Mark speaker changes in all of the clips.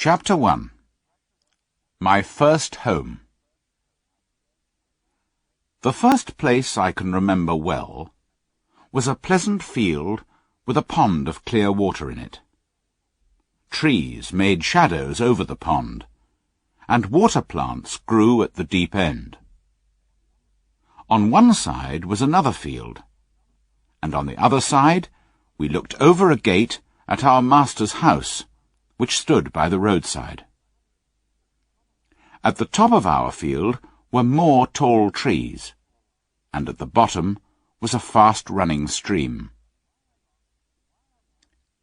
Speaker 1: Chapter 1. My First Home. The first place I can remember well was a pleasant field with a pond of clear water in it. Trees made shadows over the pond, and water plants grew at the deep end. On one side was another field, and on the other side we looked over a gate at our master's house, which stood by the roadside. At the top of our field were more tall trees, and at the bottom was a fast-running stream.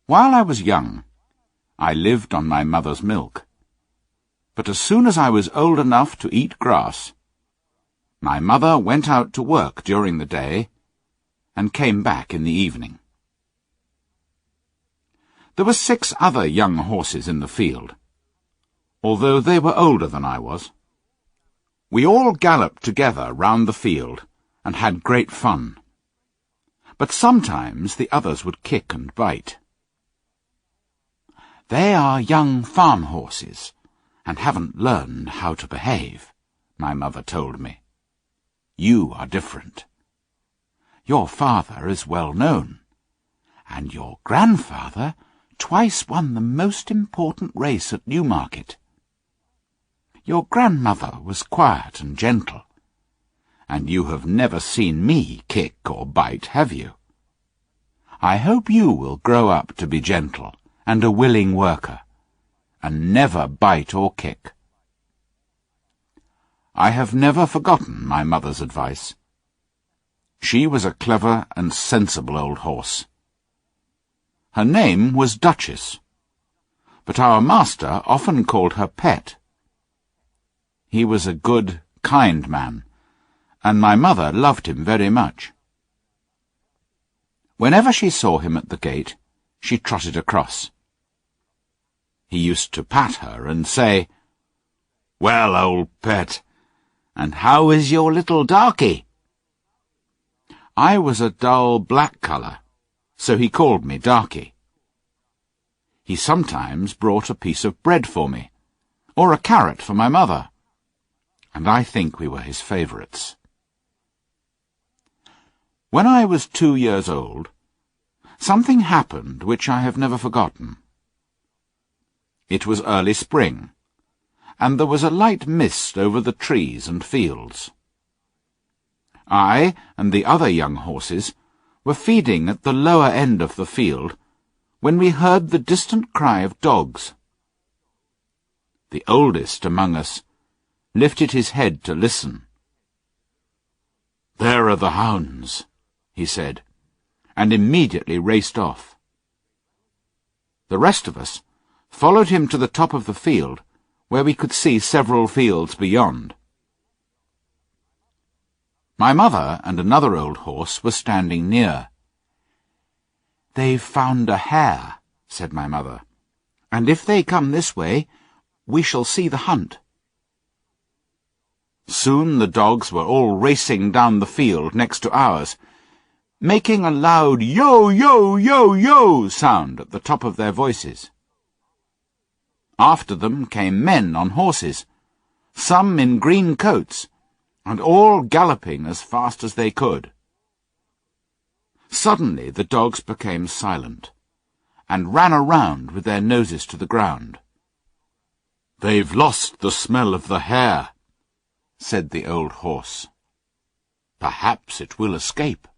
Speaker 1: While I was young, I lived on my mother's milk, but as soon as I was old enough to eat grass, my mother went out to work during the day and came back in the evening. There were 6 other young horses in the field, although they were older than I was. We all galloped together round the field and had great fun, but sometimes the others would kick and bite. "They are young farm horses, and haven't learned how to behave," my mother told me. "You are different. Your father is well known, and your grandfather twice won the most important race at Newmarket. Your grandmother was quiet and gentle, and you have never seen me kick or bite, have you? I hope you will grow up to be gentle and a willing worker, and never bite or kick." I have never forgotten my mother's advice. She was a clever and sensible old horse. Her name was Duchess, but our master often called her Pet. He was a good, kind man, and my mother loved him very much. Whenever she saw him at the gate, she trotted across. He used to pat her and say, "Well, old Pet, and how is your little darky?" I was a dull black colour, so he called me Darky. He sometimes brought a piece of bread for me, or a carrot for my mother, and I think we were his favourites. When I was 2 years old, something happened which I have never forgotten. It was early spring, and there was a light mist over the trees and fields. I and the other young horses were feeding at the lower end of the field when we heard the distant cry of dogs. The oldest among us lifted his head to listen. "There are the hounds," he said, and immediately raced off. The rest of us followed him to the top of the field, where we could see several fields beyond. My mother and another old horse were standing near. "They've found a hare," said my mother, "and if they come this way, we shall see the hunt." Soon the dogs were all racing down the field next to ours, making a loud yo, yo, yo, yo sound at the top of their voices. After them came men on horses, some in green coats, and all galloping as fast as they could. Suddenly the dogs became silent, and ran around with their noses to the ground. "They've lost the smell of the hare," said the old horse. "Perhaps it will escape."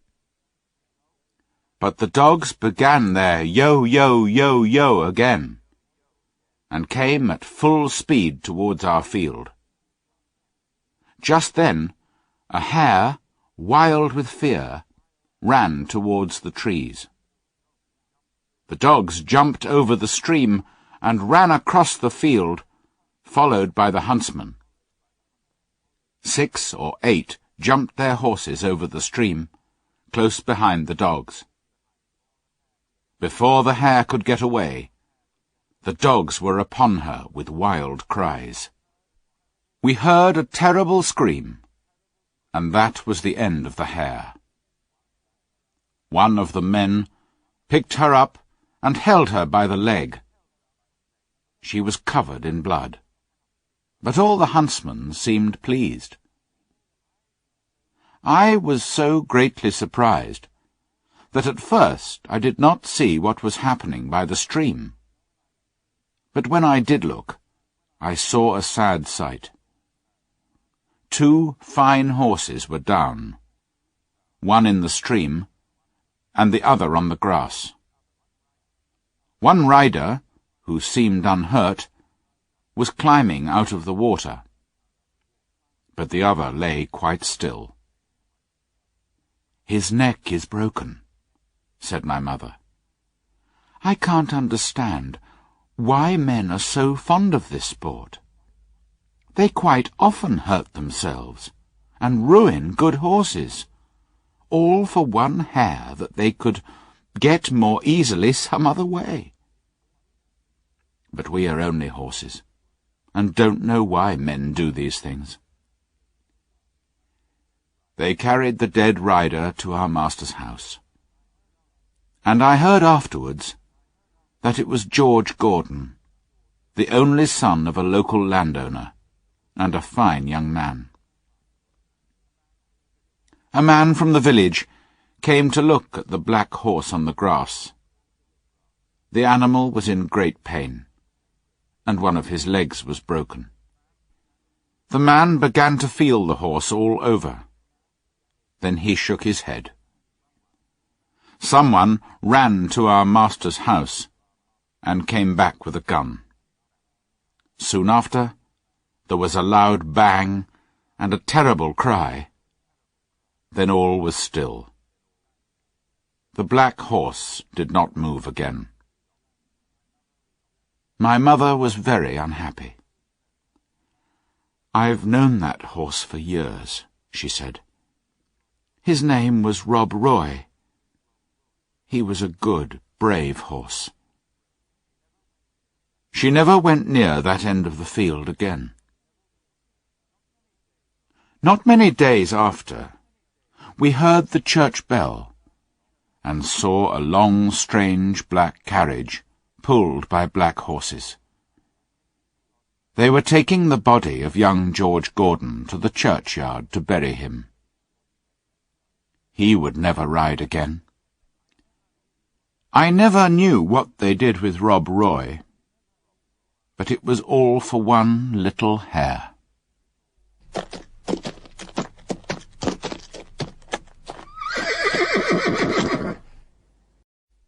Speaker 1: But the dogs began their yo, yo, yo, yo again, and came at full speed towards our field. Just then, a hare, wild with fear, ran towards the trees. The dogs jumped over the stream and ran across the field, followed by the huntsman. 6 or 8 jumped their horses over the stream, close behind the dogs. Before the hare could get away, the dogs were upon her with wild cries. We heard a terrible scream, and that was the end of the hare. One of the men picked her up and held her by the leg. She was covered in blood, but all the huntsmen seemed pleased. I was so greatly surprised that at first I did not see what was happening by the stream. But when I did look, I saw a sad sight. 2 fine horses were down, one in the stream and the other on the grass. One rider, who seemed unhurt, was climbing out of the water, but the other lay quite still. "His neck is broken," said my mother. "I can't understand why men are so fond of this sport. They quite often hurt themselves and ruin good horses, all for one hair that they could get more easily some other way. But we are only horses, and don't know why men do these things." They carried the dead rider to our master's house, and I heard afterwards that it was George Gordon, the only son of a local landowner, and a fine young man. A man from the village came to look at the black horse on the grass. The animal was in great pain, and one of his legs was broken. The man began to feel the horse all over. Then he shook his head. Someone ran to our master's house and came back with a gun. Soon after, there was a loud bang and a terrible cry. Then all was still. The black horse did not move again. My mother was very unhappy. "I've known that horse for years," she said. "His name was Rob Roy. He was a good, brave horse." She never went near that end of the field again. Not many days after, we heard the church bell, and saw a long, strange black carriage pulled by black horses. They were taking the body of young George Gordon to the churchyard to bury him. He would never ride again. I never knew what they did with Rob Roy, but it was all for one little hare.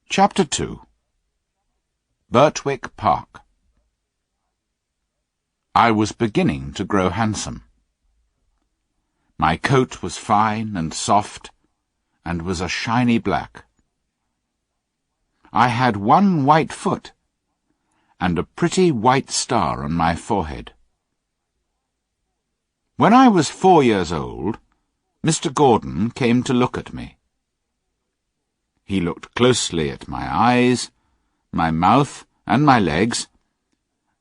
Speaker 1: Chapter 2. Birtwick Park. I was beginning to grow handsome. My coat was fine and soft, and was a shiny black. I had one white foot, and a pretty white star on my forehead. When I was 4 years old, Mr. Gordon came to look at me. He looked closely at my eyes, my mouth, and my legs,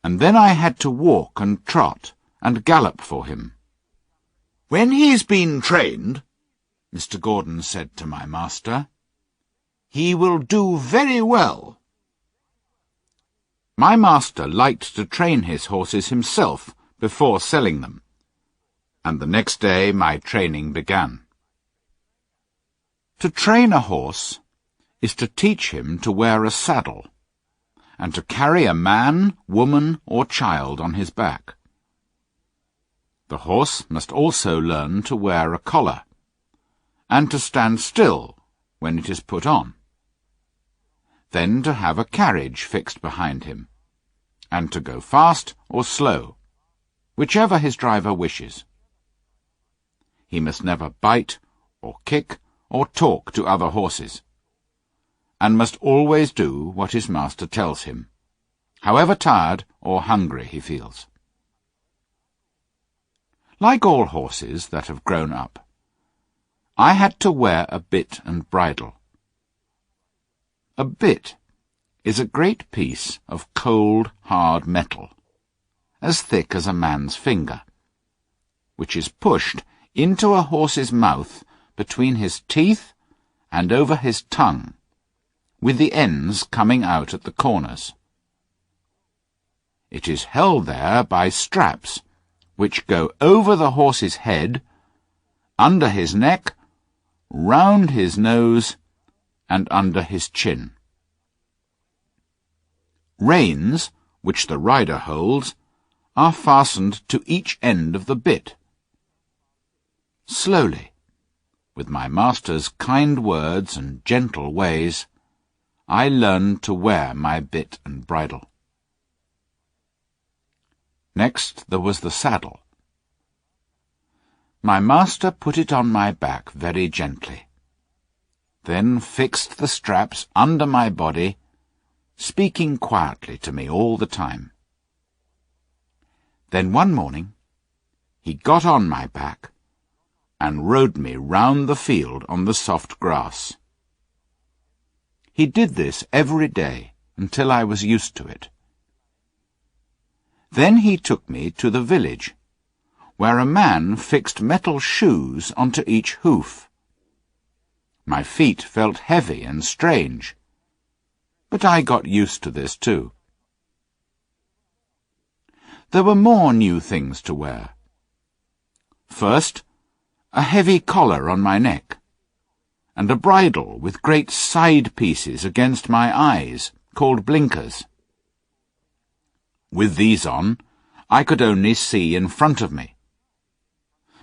Speaker 1: and then I had to walk and trot and gallop for him. "When he's been trained," Mr. Gordon said to my master, "he will do very well." My master liked to train his horses himself before selling them, and the next day my training began. To train a horse is to teach him to wear a saddle, and to carry a man, woman, or child on his back. The horse must also learn to wear a collar, and to stand still when it is put on. Then to have a carriage fixed behind him, and to go fast or slow, whichever his driver wishes. He must never bite, or kick, or talk to other horses, and must always do what his master tells him, however tired or hungry he feels. Like all horses that have grown up, I had to wear a bit and bridle. A bit is a great piece of cold, hard metal, as thick as a man's finger, which is pushed into a horse's mouth between his teeth and over his tongue, with the ends coming out at the corners. It is held there by straps, which go over the horse's head, under his neck, round his nose, and under his chin. Reins, which the rider holds, are fastened to each end of the bit. Slowly, with my master's kind words and gentle ways, I learned to wear my bit and bridle. Next there was the saddle. My master put it on my back very gently, then fixed the straps under my body, speaking quietly to me all the time. Then one morning he got on my back and rode me round the field on the soft grass. He did this every day until I was used to it. Then he took me to the village, where a man fixed metal shoes onto each hoof. My feet felt heavy and strange, but I got used to this too. There were more new things to wear. First, a heavy collar on my neck, and a bridle with great side pieces against my eyes, called blinkers. With these on, I could only see in front of me.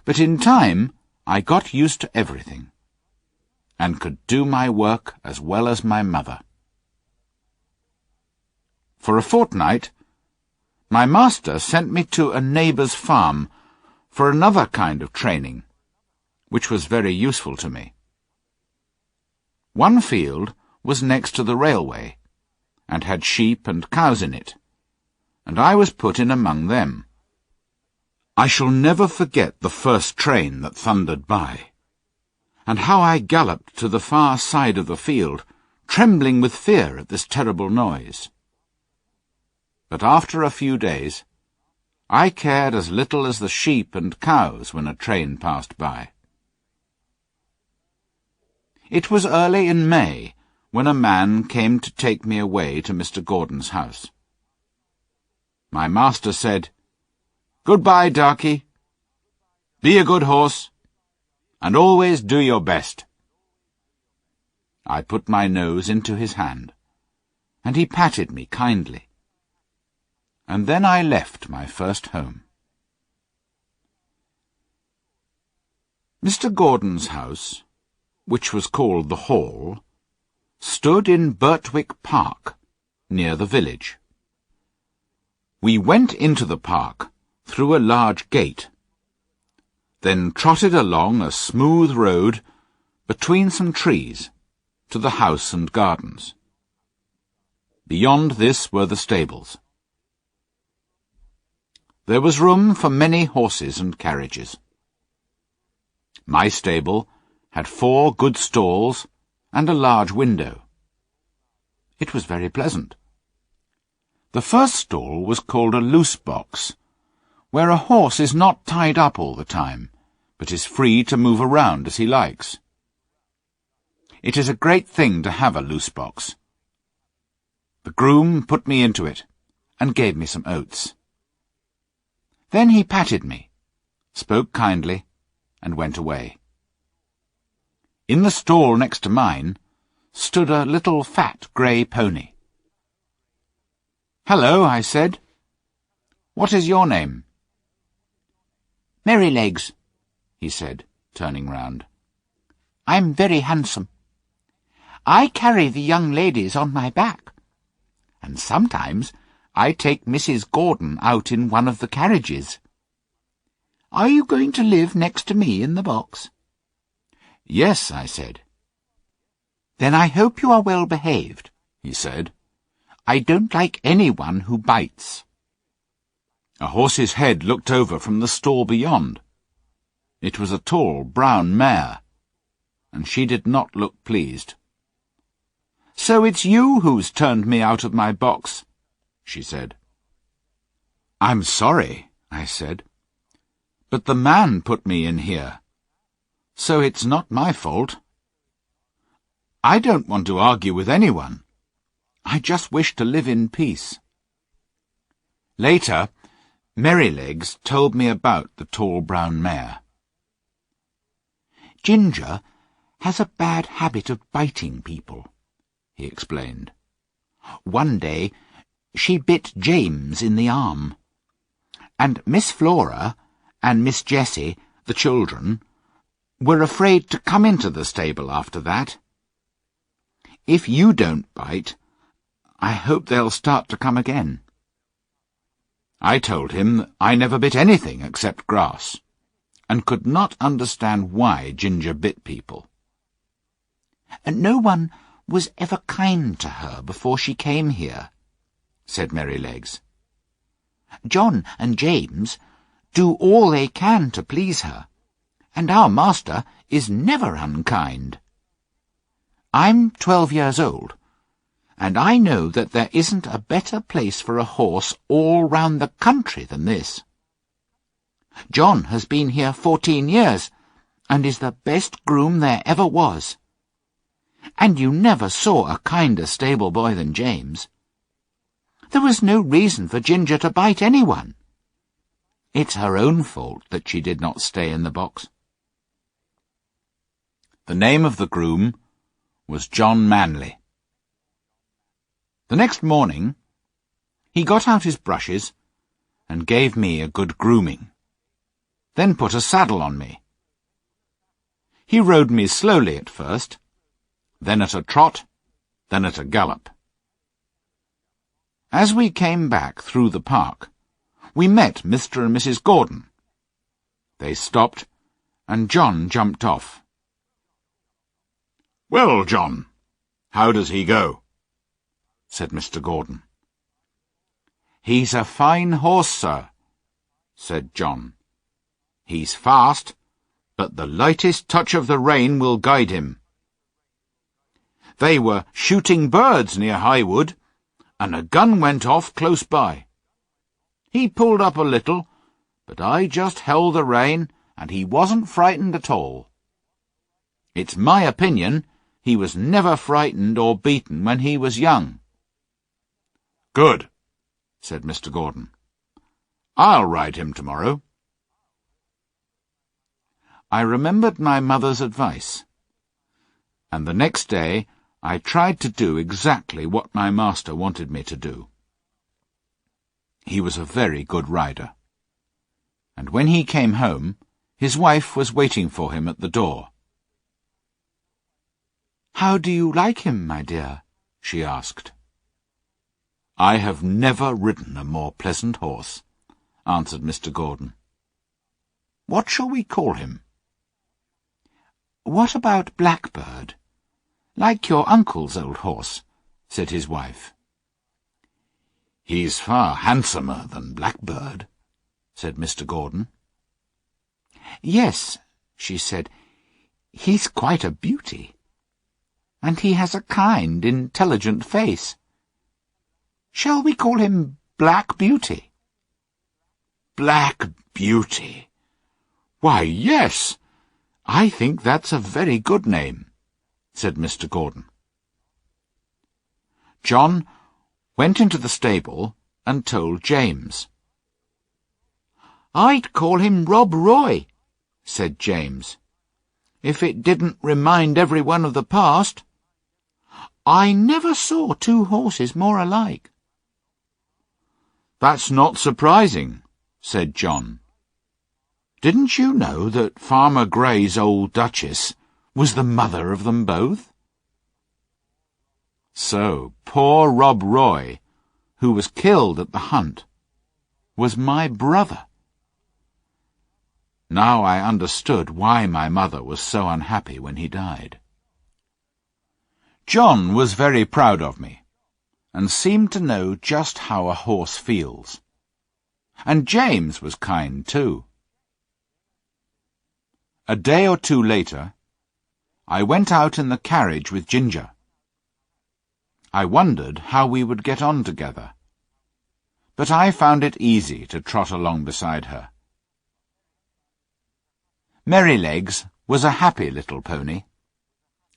Speaker 1: But in time, I got used to everything, and could do my work as well as my mother. For a fortnight, my master sent me to a neighbour's farm for another kind of training, which was very useful to me. One field was next to the railway, and had sheep and cows in it, and I was put in among them. I shall never forget the first train that thundered by, and how I galloped to the far side of the field, trembling with fear at this terrible noise. But after a few days, I cared as little as the sheep and cows when a train passed by. It was early in May when a man came to take me away to Mr. Gordon's house. My master said, "Goodbye, Darky. Be a good horse, and always do your best." I put my nose into his hand, and he patted me kindly. And then I left my first home. Mr. Gordon's house, which was called the Hall, stood in Birtwick Park, near the village. We went into the park through a large gate, then trotted along a smooth road between some trees to the house and gardens. Beyond this were the stables. There was room for many horses and carriages. My stable had 4 good stalls and a large window. It was very pleasant. The first stall was called a loose box, where a horse is not tied up all the time, but is free to move around as he likes. It is a great thing to have a loose box. The groom put me into it, and gave me some oats. Then he patted me, spoke kindly, and went away. In the stall next to mine stood a little fat grey pony. "Hello," I said. "What is your name?" "Merrylegs," he said, turning round. "I'm very handsome. I carry the young ladies on my back, and sometimes I take Mrs. Gordon out in one of the carriages. Are you going to live next to me in the box?" "Yes," I said. "Then I hope you are well behaved," he said. "I don't like anyone who bites." A horse's head looked over from the stall beyond. It was a tall brown mare, and she did not look pleased. "So it's you who's turned me out of my box," she said. "I'm sorry," I said, "but the man put me in here, so it's not my fault. I don't want to argue with anyone. I just wish to live in peace." Later, Merrylegs told me about the tall brown mare.
Speaker 2: Ginger has a bad habit of biting people, he explained. One day she bit James in the arm, and Miss Flora and Miss Jessie, the children, were afraid to come into the stable after that. If you don't bite, I hope they'll start to come again.
Speaker 1: I told him I never bit anything except grass, and could not understand why Ginger bit people.
Speaker 2: And no one was ever kind to her before she came here, said Merrylegs. John and James do all they can to please her, and our master is never unkind. I'm 12 years old, and I know that there isn't a better place for a horse all round the country than this. John has been here 14 years, and is the best groom there ever was. And you never saw a kinder stable boy than James. There was no reason for Ginger to bite anyone. It's her own fault that she did not stay in the box.
Speaker 1: The name of the groom was John Manley. The next morning, he got out his brushes and gave me a good grooming, then put a saddle on me. He rode me slowly at first, then at a trot, then at a gallop. As we came back through the park, we met Mr. and Mrs. Gordon. They stopped, and John jumped off. "Well, John, how does he go?" said Mr. Gordon.
Speaker 2: "He's a fine horse, sir," said John. "He's fast, but the lightest touch of the rein will guide him." They were shooting birds near Highwood, and a gun went off close by. He pulled up a little, but I just held the rein, and he wasn't frightened at all. It's my opinion he was never frightened or beaten when he was young.
Speaker 1: "Good," said Mr. Gordon. "I'll ride him tomorrow."
Speaker 2: I remembered my mother's advice, and the next day I tried to do exactly what my master wanted me to do. He was a very good rider, and when he came home, his wife was waiting for him at the door. "How do you like him, my dear?" she asked.
Speaker 1: "I have never ridden a more pleasant horse," answered Mr. Gordon.
Speaker 2: "What shall we call him?" "What about Blackbird? Like your uncle's old horse," said his wife.
Speaker 1: "He's far handsomer than Blackbird," said Mr. Gordon.
Speaker 2: "Yes," she said, "he's quite a beauty. And he has a kind, intelligent face. Shall we call him Black Beauty?"
Speaker 1: "Black Beauty? Why, yes, I think that's a very good name," said Mr. Gordon. John went into the stable and told James.
Speaker 2: "I'd call him Rob Roy," said James, "if it didn't remind everyone of the past. I never saw two horses more alike."
Speaker 1: "That's not surprising," said John. "Didn't you know that Farmer Gray's old Duchess was the mother of them both?" So poor Rob Roy, who was killed at the hunt, was my brother. Now I understood why my mother was so unhappy when he died. John was very proud of me, and seemed to know just how a horse feels. And James was kind too. A day or two later, I went out in the carriage with Ginger. I wondered how we would get on together, but I found it easy to trot along beside her. Merrylegs was a happy little pony,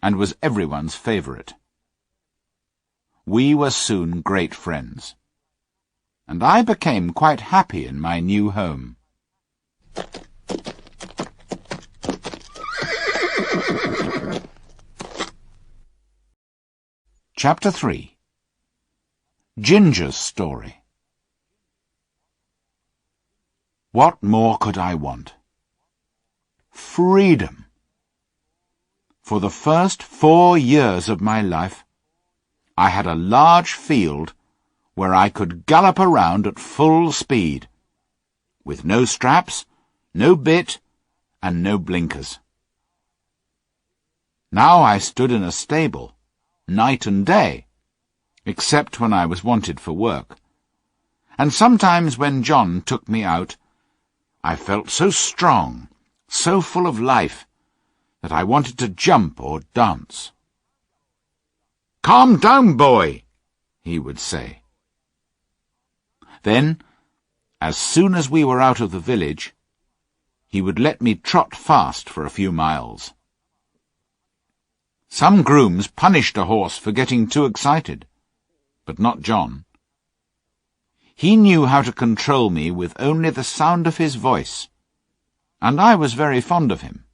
Speaker 1: and was everyone's favourite. We were soon great friends, and I became quite happy in my new home. Chapter 3. Ginger's Story. What more could I want? Freedom. For the first 4 years of my life, I had a large field where I could gallop around at full speed, with no straps, no bit, and no blinkers. Now I stood in a stable, night and day, except when I was wanted for work, and sometimes when John took me out, I felt so strong, so full of life, that I wanted to jump or dance. "Calm down, boy," he would say. Then, as soon as we were out of the village, he would let me trot fast for a few miles. Some grooms punished a horse for getting too excited, but not John. He knew how to control me with only the sound of his voice, and I was very fond of him.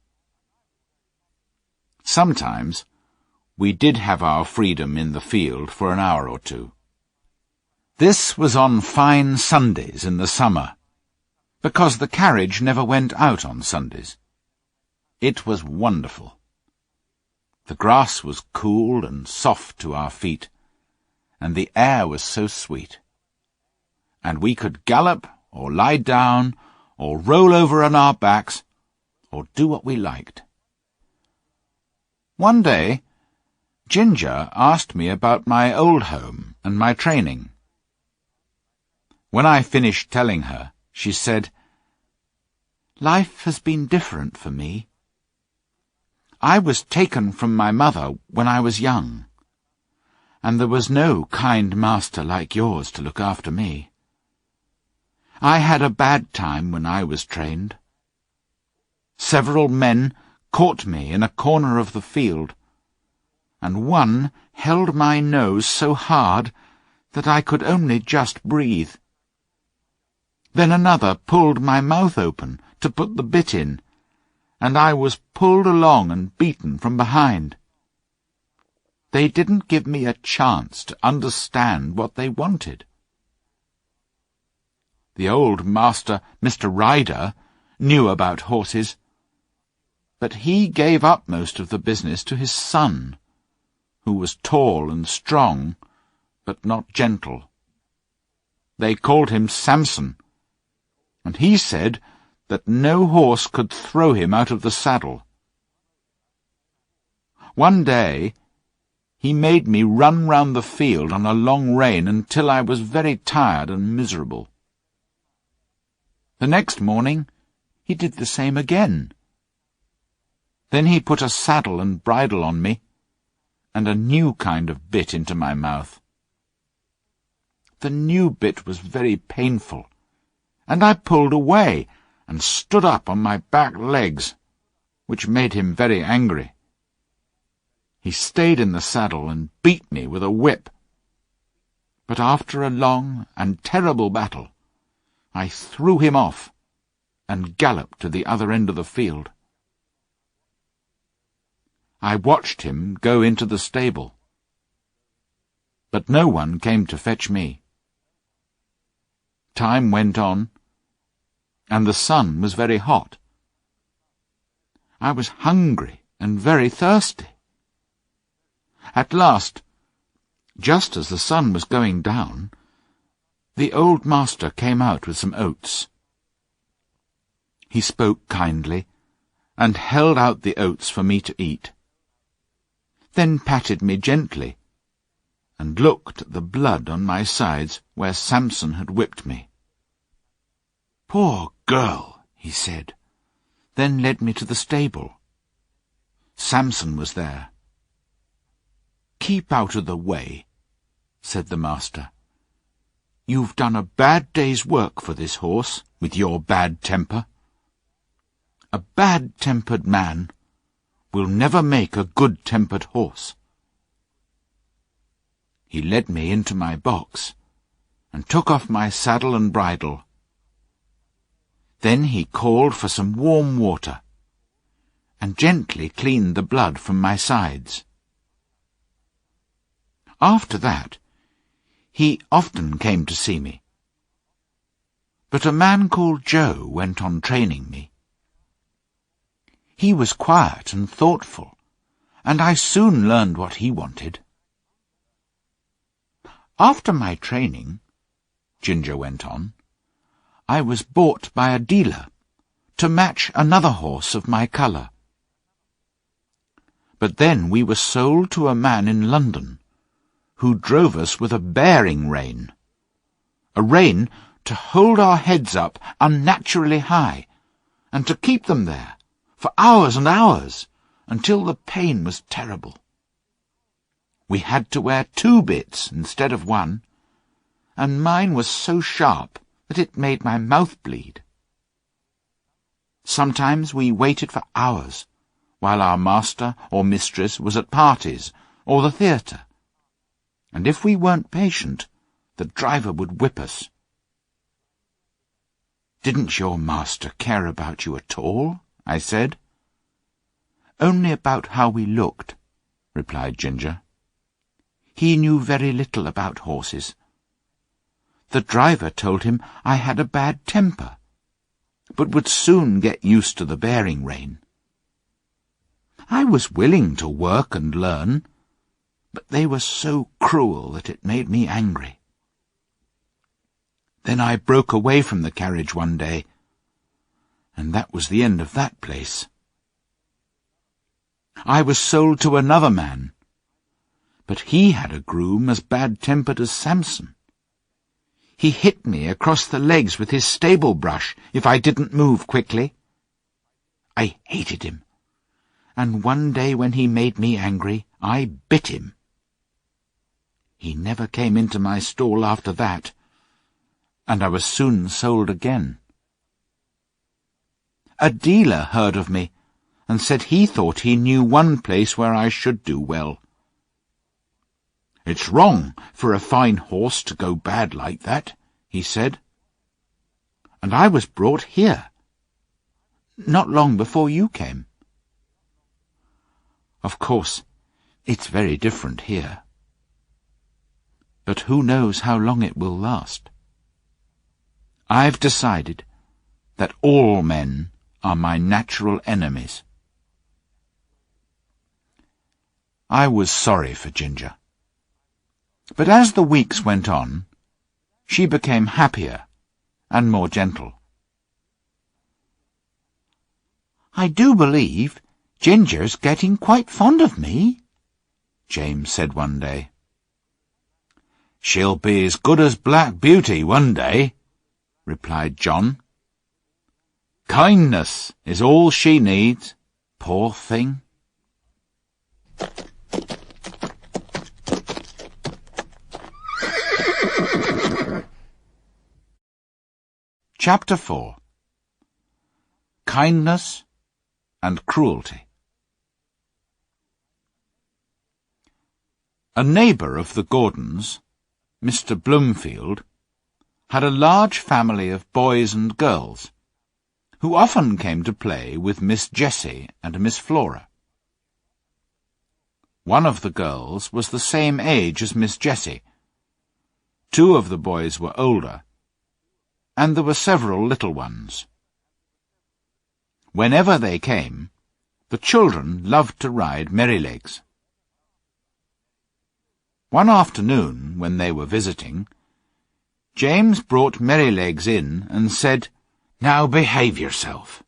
Speaker 1: Sometimes we did have our freedom in the field for an hour or two. This was on fine Sundays in the summer, because the carriage never went out on Sundays. It was wonderful. The grass was cool and soft to our feet, and the air was so sweet. And we could gallop, or lie down, or roll over on our backs, or do what we liked. One day, Ginger asked me about my old home and my training. When I finished telling her, she said, "Life has been different for me. I was taken from my mother when I was young, and there was no kind master like yours to look after me. I had a bad time when I was trained. Several men caught me in a corner of the field, and one held my nose so hard that I could only just breathe. Then another pulled my mouth open to put the bit in, and I was pulled along and beaten from behind. They didn't give me a chance to understand what they wanted. The old master, Mr. Ryder, knew about horses, but he gave up most of the business to his son, who was tall and strong, but not gentle. They called him Samson, and he said that no horse could throw him out of the saddle. One day he made me run round the field on a long rein until I was very tired and miserable. The next morning he did the same again. Then he put a saddle and bridle on me, and a new kind of bit into my mouth. The new bit was very painful, and I pulled away and stood up on my back legs, which made him very angry. He stayed in the saddle and beat me with a whip. But after a long and terrible battle, I threw him off and galloped to the other end of the field. I watched him go into the stable, but no one came to fetch me. Time went on, and the sun was very hot. I was hungry and very thirsty. At last, just as the sun was going down, the old master came out with some oats. He spoke kindly, and held out the oats for me to eat, then patted me gently, and looked at the blood on my sides where Samson had whipped me. "Poor girl," he said, then led me to the stable. Samson was there. "Keep out of the way," said the master. "You've done a bad day's work for this horse, with your bad temper. A bad-tempered man will never make a good-tempered horse." He led me into my box,
Speaker 2: and took off my saddle and bridle. Then he called for some warm water, and gently cleaned the blood from my sides. After that, he often came to see me. But a man called Joe went on training me. He was quiet and thoughtful, and I soon learned what he wanted. After my training, Ginger went on, I was bought by a dealer to match another horse of my colour. But then we were sold to a man in London, who drove us with a bearing rein. A rein to hold our heads up unnaturally high, and to keep them there for hours and hours, until the pain was terrible. We had to wear 2 bits instead of 1, and mine was so sharp that it made my mouth bleed. Sometimes we waited for hours, while our master or mistress was at parties or the theatre, and if we weren't patient, the driver would whip us. "Didn't your master care about you at all?" I said. "Only about how we looked," replied Ginger. "He knew very little about horses. The driver told him I had a bad temper, but would soon get used to the bearing rein. I was willing to work and learn, but they were so cruel that it made me angry. Then I broke away from the carriage one day, and that was the end of that place. I was sold to another man, but he had a groom as bad-tempered as Samson. He hit me across the legs with his stable brush if I didn't move quickly. I hated him, and one day when he made me angry, I bit him. He never came into my stall after that, and I was soon sold again. A dealer heard of me, and said he thought he knew one place where I should do well. "It's wrong for a fine horse to go bad like that," he said. "And I was brought here, not long before you came. Of course, it's very different here. But who knows how long it will last? I've decided that all men are my natural enemies." I was sorry for Ginger. But as the weeks went on, she became happier and more gentle. "I do believe Ginger's getting quite fond of me," James said one day. "She'll be as good as Black Beauty one day," replied John. "Kindness is all she needs, poor thing." Chapter 4. Kindness and Cruelty. A neighbour of the Gordons, Mr. Bloomfield, had a large family of boys and girls, who often came to play with Miss Jessie and Miss Flora. One of the girls was the same age as Miss Jessie. 2 of the boys were older, and there were several little ones. Whenever they came, the children loved to ride Merrylegs. One afternoon, when they were visiting, James brought Merrylegs in and said, "Now behave yourself."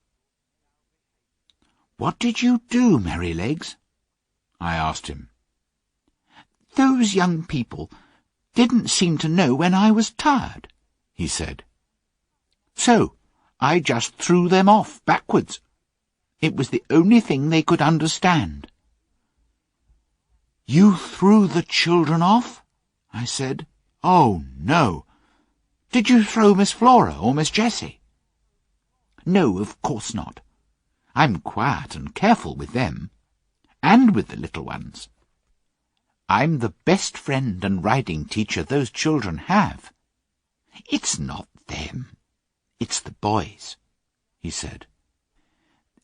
Speaker 2: "What did you do, Merrylegs?" I asked him. "Those young people didn't seem to know when I was tired," he said. "So I just threw them off backwards. It was the only thing they could understand." "You threw the children off?" I said. "Oh, no. Did you throw Miss Flora or Miss Jessie?" "No, of course not. I'm quiet and careful with them, and with the little ones. I'm the best friend and riding teacher those children have," "It's not them. It's the boys," he said.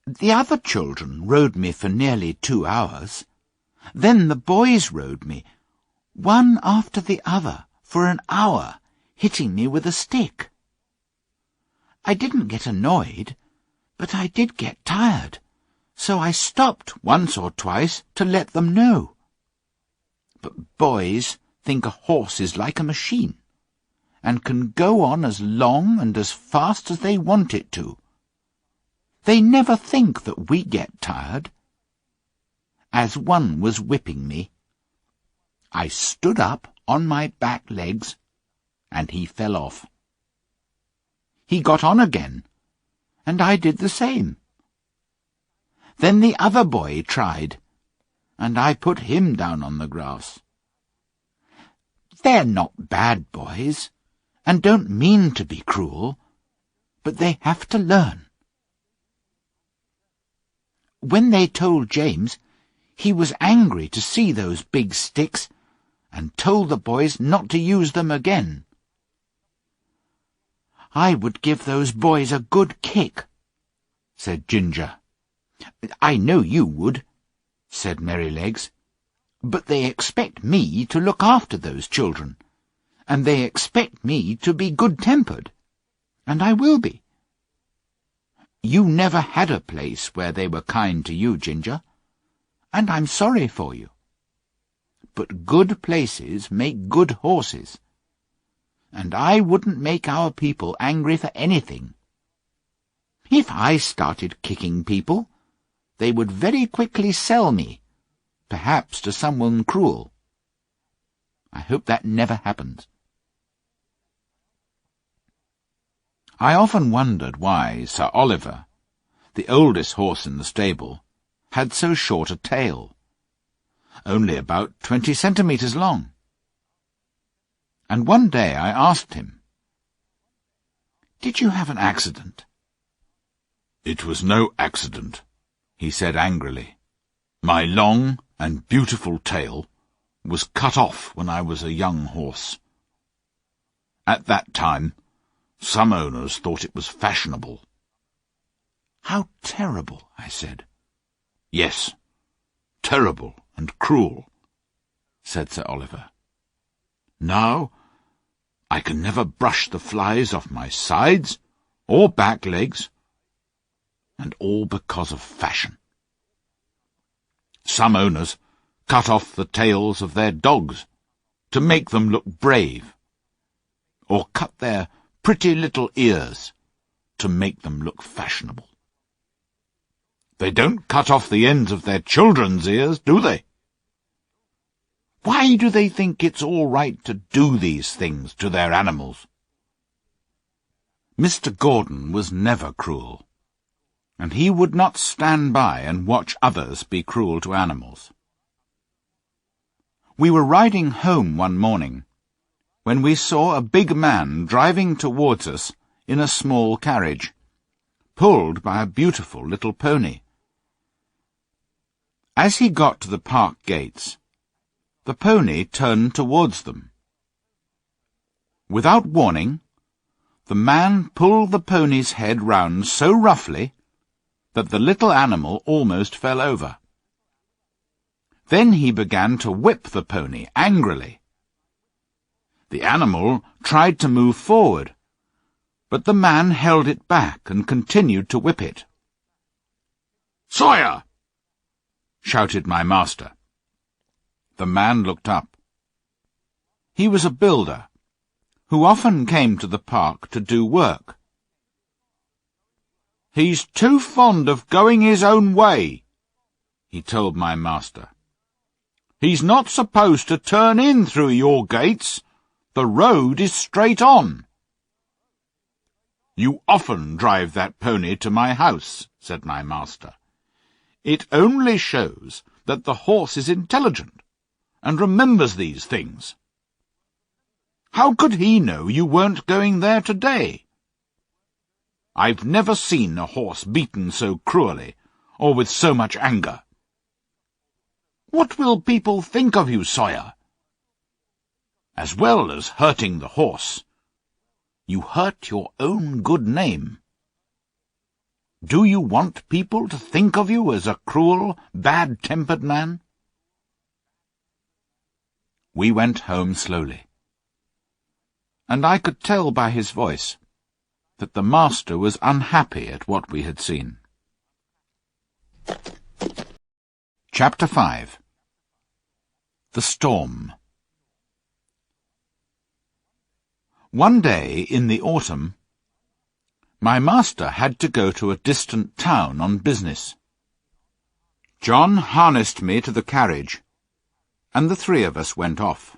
Speaker 2: "The other children rode me for nearly 2 hours. Then the boys rode me, one after the other, for an hour, hitting me with a stick. I didn't get annoyed, but I did get tired, so I stopped once or twice to let them know. But boys think a horse is like a machine, and can go on as long and as fast as they want it to. They never think that we get tired. As one was whipping me, I stood up on my back legs, and he fell off. He got on again, and I did the same. Then the other boy tried, and I put him down on the grass. They're not bad boys, and don't mean to be cruel, but they have to learn." When they told James, he was angry to see those big sticks, and told the boys not to use them again. "I would give those boys a good kick," said Ginger. "I know you would," said Merrylegs. "But they expect me to look after those children, and they expect me to be good-tempered, and I will be. You never had a place where they were kind to you, Ginger, and I'm sorry for you. But good places make good horses, and I wouldn't make our people angry for anything. If I started kicking people, they would very quickly sell me, perhaps to someone cruel. I hope that never happens." I often wondered why Sir Oliver, the oldest horse in the stable, had so short a tail, only about 20 centimetres long. And one day I asked him, "Did you have an accident?"
Speaker 1: "It was no accident," he said angrily. "My long and beautiful tail was cut off when I was a young horse. At that time, some owners thought it was fashionable."
Speaker 2: "How terrible," I said.
Speaker 1: "Yes, terrible and cruel," said Sir Oliver. "Now I can never brush the flies off my sides or back legs, and all because of fashion. Some owners cut off the tails of their dogs to make them look brave, or cut their pretty little ears to make them look fashionable. They don't cut off the ends of their children's ears, do they? Why do they think it's all right to do these things to their animals?" Mr. Gordon was never cruel, and he would not stand by and watch others be cruel to animals. We were riding home one morning, when we saw a big man driving towards us in a small carriage, pulled by a beautiful little pony. As he got to the park gates, the pony turned towards them. Without warning, the man pulled the pony's head round so roughly that the little animal almost fell over. Then he began to whip the pony angrily. The animal tried to move forward, but the man held it back and continued to whip it. "Sawyer!" shouted my master. The man looked up. He was a builder, who often came to the park to do work. "He's too fond of going his own way," he told my master. "He's not supposed to turn in through your gates. The road is straight on." "You often drive that pony to my house," said my master. "It only shows that the horse is intelligent and remembers these things. How could he know you weren't going there today? I've never seen a horse beaten so cruelly or with so much anger. What will people think of you, Sawyer? As well as hurting the horse, You hurt your own good name. Do you want people to think of you as a cruel, bad-tempered man?" We went home slowly, and I could tell by his voice that the master was unhappy at what we had seen. Chapter 5. The Storm. One day in the autumn, my master had to go to a distant town on business. John harnessed me to the carriage, and the three of us went off.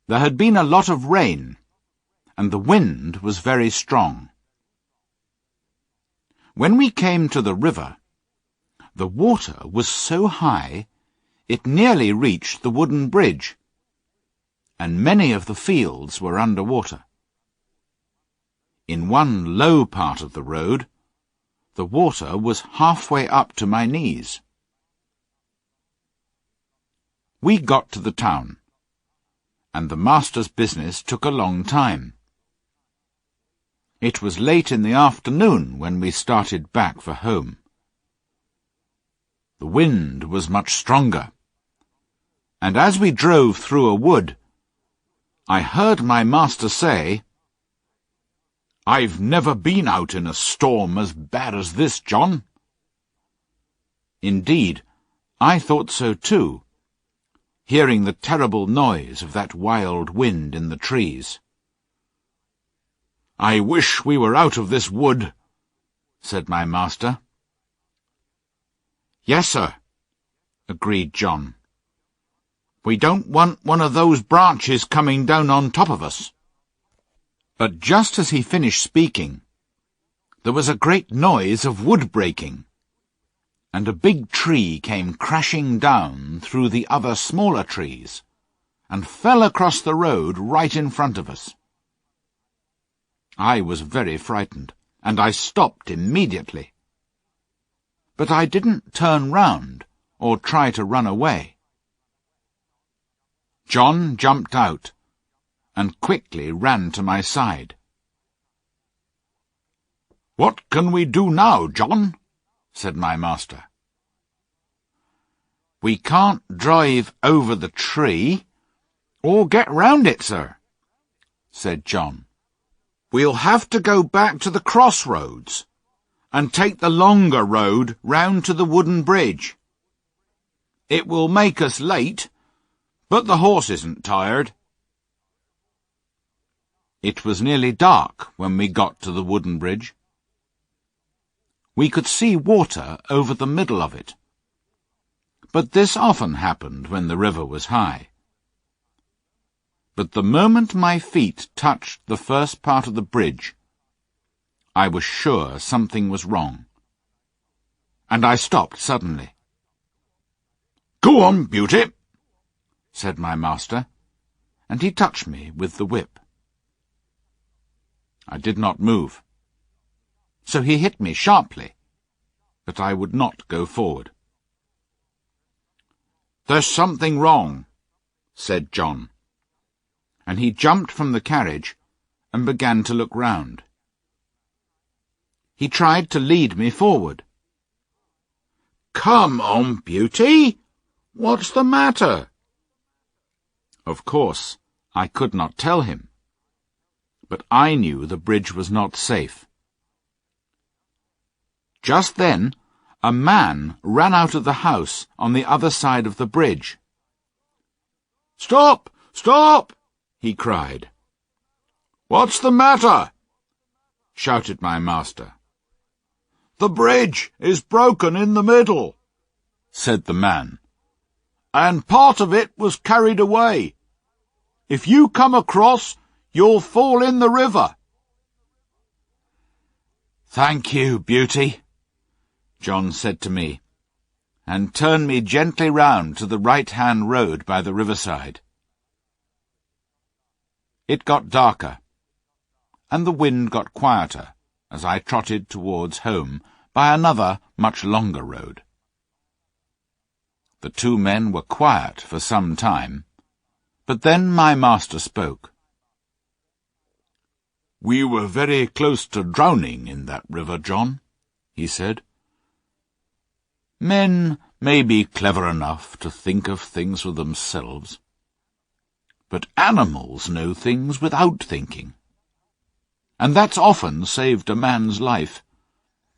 Speaker 1: There had been a lot of rain, and the wind was very strong. When we came to the river, the water was so high it nearly reached the wooden bridge, and many of the fields were under water. In one low part of the road, the water was halfway up to my knees. We got to the town, and the master's business took a long time. It was late in the afternoon when we started back for home. The wind was much stronger, and as we drove through a wood, I heard my master say, "I've never been out in a storm as bad as this, John." Indeed, I thought so too, hearing the terrible noise of that wild wind in the trees. "I wish we were out of this wood," said my master. "Yes, sir," agreed John. "We don't want one of those branches coming down on top of us." But just as he finished speaking, there was a great noise of wood breaking, and a big tree came crashing down through the other smaller trees, and fell across the road right in front of us. I was very frightened, and I stopped immediately. But I didn't turn round or try to run away. John jumped out and quickly ran to my side. "What can we do now, John?" said my master. "We can't drive over the tree, or get round it, sir," said John. "We'll have to go back to the crossroads, and take the longer road round to the wooden bridge. It will make us late, but the horse isn't tired." It was nearly dark when we got to the wooden bridge. We could see water over the middle of it, but this often happened when the river was high. But the moment my feet touched the first part of the bridge, I was sure something was wrong, and I stopped suddenly. "Go on, Beauty," said my master, and he touched me with the whip. I did not move, so he hit me sharply, but I would not go forward. "There's something wrong," said John, and he jumped from the carriage and began to look round. He tried to lead me forward. "Come on, Beauty! What's the matter?" Of course, I could not tell him, but I knew the bridge was not safe. Just then, a man ran out of the house on the other side of the bridge. "Stop! Stop!" he cried. "What's the matter?" shouted my master. "The bridge is broken in the middle," said the man, "and part of it was carried away. If you come across, you'll fall in the river." "Thank you, Beauty," John said to me, and turned me gently round to the right-hand road by the riverside. It got darker, and the wind got quieter as I trotted towards home by another, much longer road. The two men were quiet for some time, but then my master spoke. "We were very close to drowning in that river, John," he said. "Men may be clever enough to think of things for themselves, but animals know things without thinking, and that's often saved a man's life,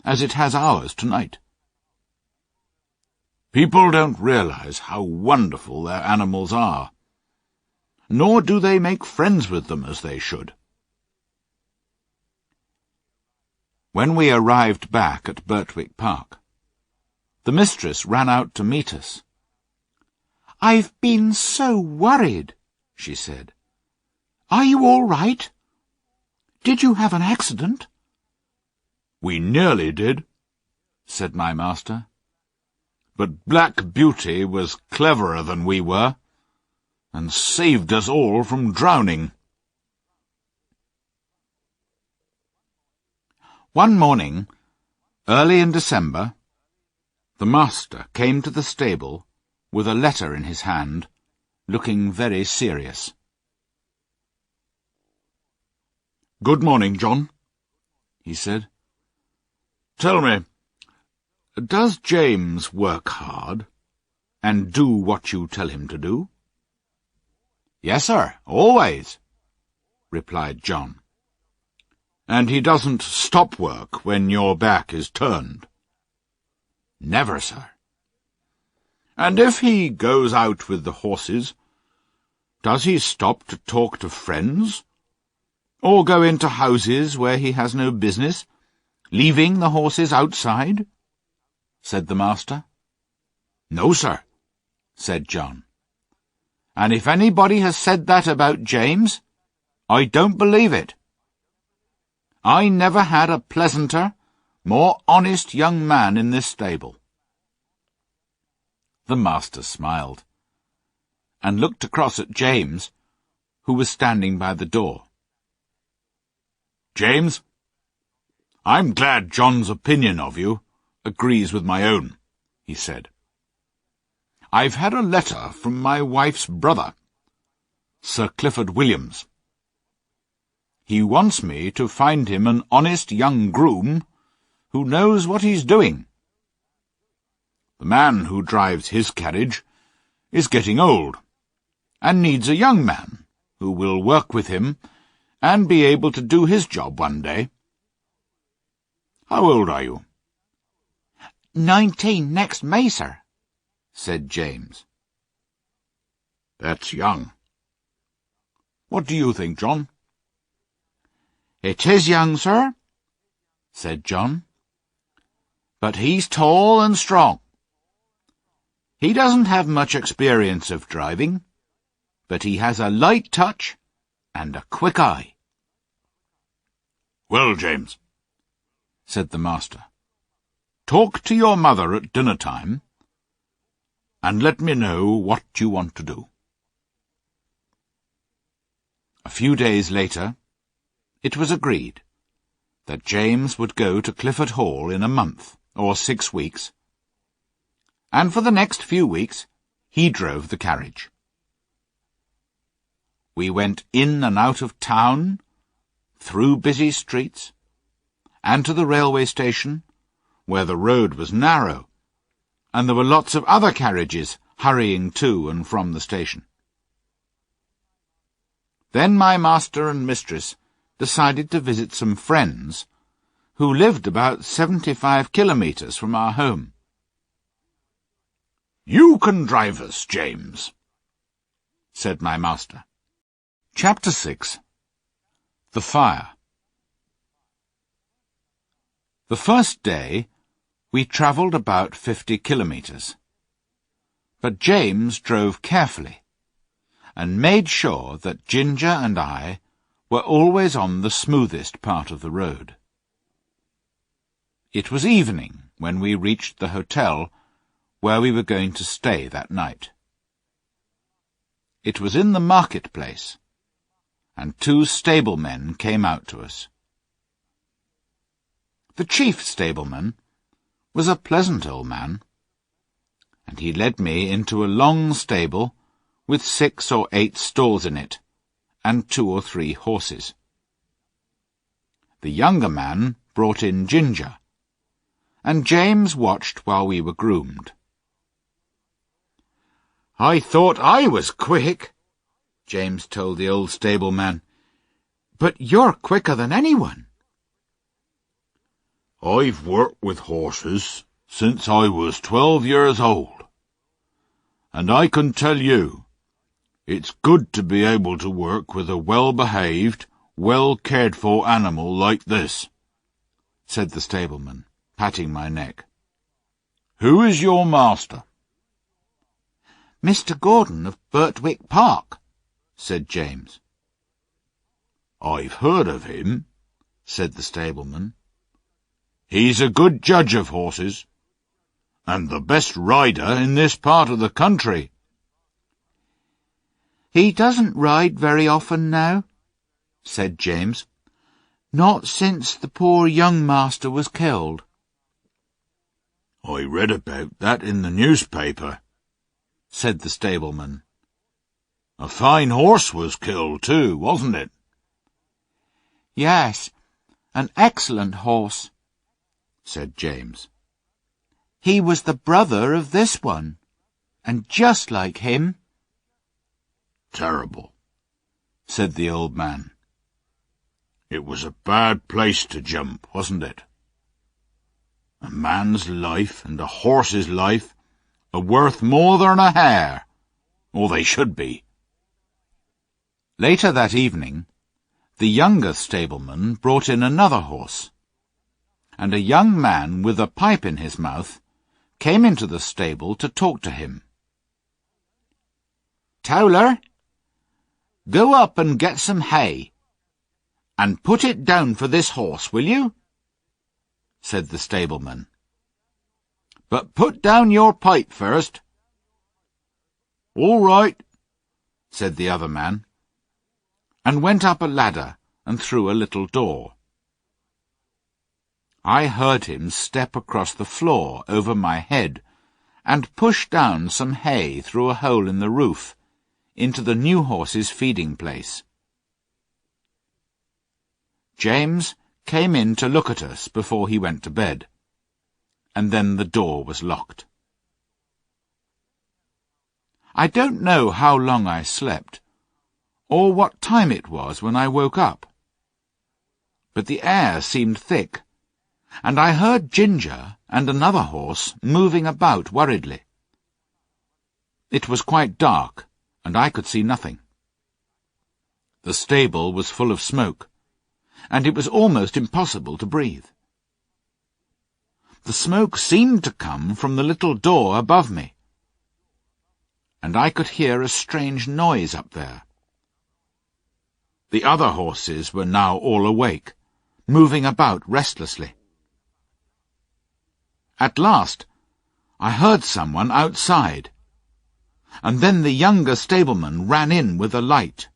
Speaker 1: as it has ours tonight. People don't realize how wonderful their animals are, nor do they make friends with them as they should." When we arrived back at Birtwick Park, the mistress ran out to meet us. "I've been so worried," she said. "Are you all right? Did you have an accident?" "We nearly did," said my master. "But Black Beauty was cleverer than we were, and saved us all from drowning."
Speaker 2: One morning, early in December, the master came to the stable with a letter in his hand, looking very serious.
Speaker 1: "Good morning, John," he said. "Tell me, does James work hard, and do what you tell him to do?"
Speaker 2: "Yes, sir, always," replied John.
Speaker 1: "And he doesn't stop work when your back is turned?"
Speaker 2: "Never, sir."
Speaker 1: "And if he goes out with the horses, does he stop to talk to friends, or go into houses where he has no business, leaving the horses outside?" said the master.
Speaker 2: "No, sir," said John. "And if anybody has said that about James, I don't believe it. I never had a pleasanter, more honest young man in this stable." The master smiled, and looked across at James, who was standing by the door.
Speaker 1: "James, I'm glad John's opinion of you agrees with my own," he said. "I've had a letter from my wife's brother, Sir Clifford Williams. He wants me to find him an honest young groom who knows what he's doing. The man who drives his carriage is getting old, and needs a young man who will work with him and be able to do his job one day. How old are you?"
Speaker 2: 19 next May, sir," said James.
Speaker 1: "That's young. What do you think, John?"
Speaker 2: "It is young, sir," said John. "But he's tall and strong. He doesn't have much experience of driving, but he has a light touch and a quick eye."
Speaker 1: "Well, James," said the master, "talk to your mother at dinner-time, and let me know what you want to do."
Speaker 2: A few days later, it was agreed that James would go to Clifford Hall in a month, or 6 weeks, and for the next few weeks he drove the carriage. We went in and out of town, through busy streets, and to the railway station, where the road was narrow, and there were lots of other carriages hurrying to and from the station. Then my master and mistress decided to visit some friends who lived about 75 kilometres from our home.
Speaker 1: "You can drive us, James," said my master.
Speaker 2: Chapter 6. The Fire. The first day we travelled about 50 kilometres, but James drove carefully and made sure that Ginger and I were always on the smoothest part of the road. It was evening when we reached the hotel where we were going to stay that night. It was in the marketplace, and 2 stablemen came out to us. The chief stableman was a pleasant old man, and he led me into a long stable with 6 or 8 stalls in it, and 2 or 3 horses.
Speaker 1: The younger man brought in Ginger, and James watched while we were groomed. "I thought I was quick," James told the old stableman, "but you're quicker than anyone." "I've worked with horses since I was 12 years old, and I can tell you, it's good to be able to work with a well-behaved, well-cared-for animal like this," said the stableman, patting my neck. "Who is your master?"
Speaker 2: "Mr. Gordon of Birtwick Park," said James.
Speaker 1: "I've heard of him," said the stableman. "He's a good judge of horses, and the best rider in this part of the country."
Speaker 2: "He doesn't ride very often now," said James. "Not since the poor young master was killed."
Speaker 1: "I read about that in the newspaper," said the stableman. "A fine horse was killed too, wasn't it?"
Speaker 2: "Yes, an excellent horse," said James. "He was the brother of this one, and just like him."
Speaker 1: "Terrible," said the old man. "It was a bad place to jump, wasn't it? A man's life and a horse's life are worth more than a hare, or they should be." Later that evening, the younger stableman brought in another horse, and a young man with a pipe in his mouth came into the stable to talk to him. "Towler, go up and get some hay, and put it down for this horse, will you?" said the stableman. "But put down your pipe first." "All right," said the other man, and went up a ladder and through a little door. I heard him step across the floor over my head and push down some hay through a hole in the roof into the new horse's feeding place. James came in to look at us before he went to bed, and then the door was locked. I don't know how long I slept, or what time it was when I woke up, but the air seemed thick, and I heard Ginger and another horse moving about worriedly. It was quite dark, and I could see nothing. The stable was full of smoke, and it was almost impossible to breathe. The smoke seemed to come from the little door above me, and I could hear a strange noise up there. The other horses were now all awake, moving about restlessly. At last, I heard someone outside, and then the younger stableman ran in with a light.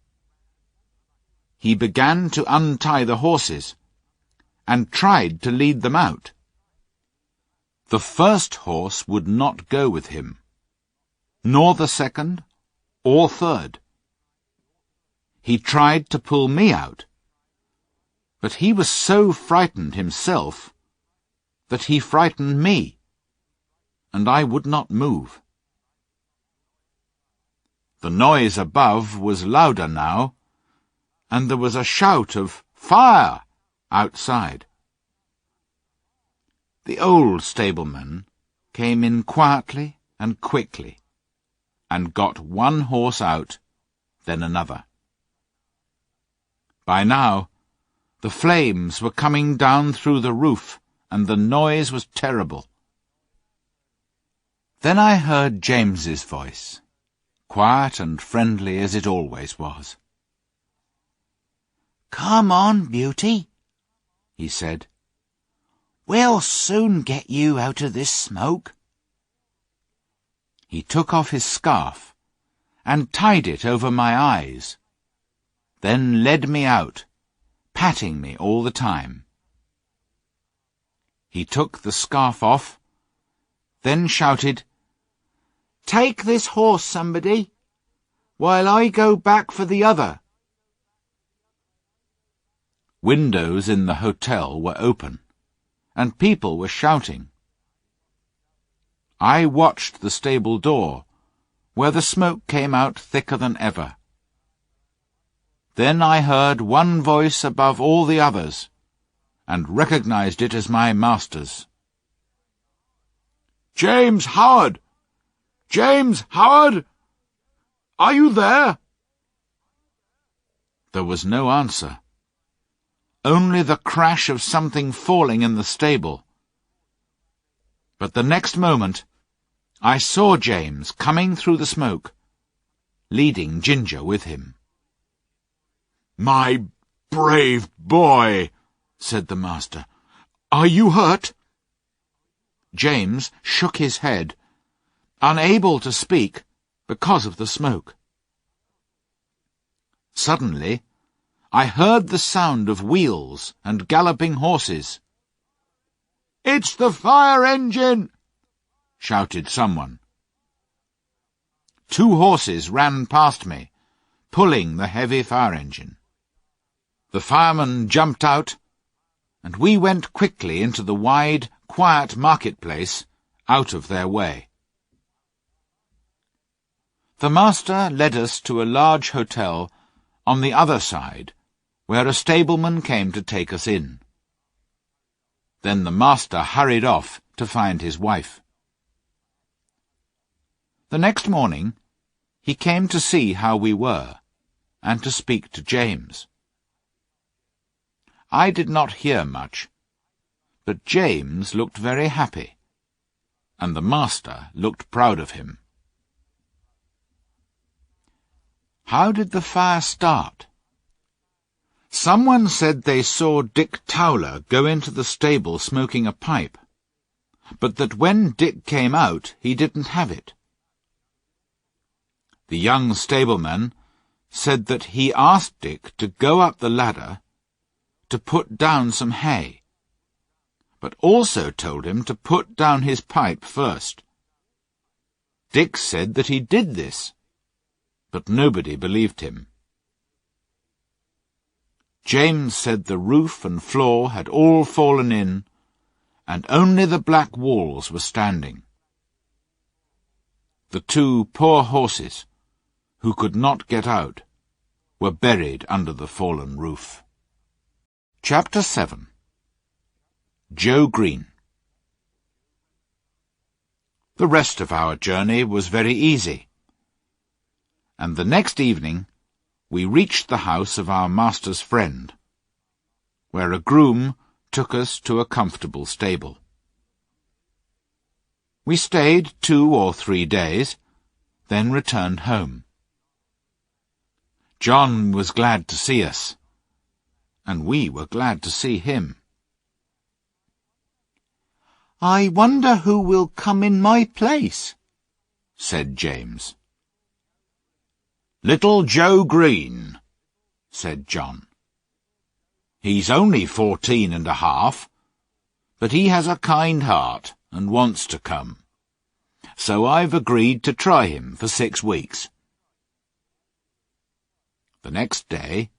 Speaker 1: He began to untie the horses, and tried to lead them out. The first horse would not go with him, nor the second or third. He tried to pull me out, but he was so frightened himself that he frightened me, and I would not move. The noise above was louder now, and there was a shout of "Fire!" outside. The old stableman came in quietly and quickly, and got one horse out, then another. By now, the flames were coming down through the roof, and the noise was terrible. Then I heard James's voice, quiet and friendly as it always was. "Come on, Beauty," he said. "We'll soon get you out of this smoke." He took off his scarf and tied it over my eyes, then led me out, patting me all the time. He took the scarf off, then shouted, "Take this horse, somebody, while I go back for the other." Windows in the hotel were open, and people were shouting. I watched the stable door, where the smoke came out thicker than ever. Then I heard one voice above all the others, and recognized it as my master's. "James Howard! James Howard! Are you there?" There was no answer, only the crash of something falling in the stable. But the next moment I saw James coming through the smoke, leading Ginger with him. "My brave boy," said the master. "Are you hurt?" James shook his head, unable to speak because of the smoke. Suddenly, I heard the sound of wheels and galloping horses. "It's the fire engine!" shouted someone. 2 horses ran past me, pulling the heavy fire engine. The fireman jumped out, and we went quickly into the wide, quiet marketplace, out of their way. The master led us to a large hotel on the other side, where a stableman came to take us in. Then the master hurried off to find his wife. The next morning he came to see how we were, and to speak to James. I did not hear much, but James looked very happy, and the master looked proud of him. How did the fire start? Someone said they saw Dick Towler go into the stable smoking a pipe, but that when Dick came out he didn't have it. The young stableman said that he asked Dick to go up the ladder to put down some hay, but also told him to put down his pipe first. Dick said that he did this, but nobody believed him. James said the roof and floor had all fallen in, and only the black walls were standing. The 2 poor horses, who could not get out, were buried under the fallen roof. Chapter 7. Joe Green. The rest of our journey was very easy, and the next evening we reached the house of our master's friend, where a groom took us to a comfortable stable. We stayed 2 or 3 days, then returned home. John was glad to see us, and we were glad to see him. "I wonder who will come in my place," said James. "Little Joe Green," said John. "He's only 14.5, but he has a kind heart and wants to come, so I've agreed to try him for 6 weeks. The next day,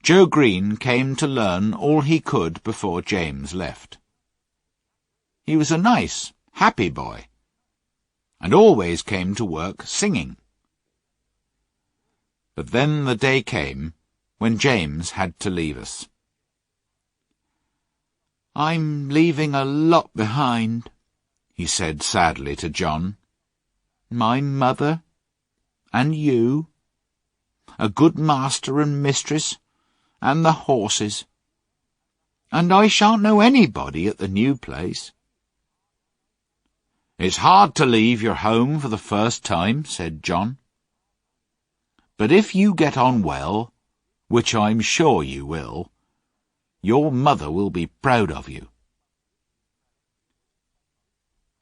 Speaker 1: Joe Green came to learn all he could before James left. He was a nice, happy boy, and always came to work singing. But then the day came when James had to leave us. "I'm leaving a lot behind," he said sadly to John. "My mother, and you, a good master and mistress, and the horses. And I shan't know anybody at the new place." "It's hard to leave your home for the first time," said John. "But if you get on well, which I'm sure you will, your mother will be proud of you."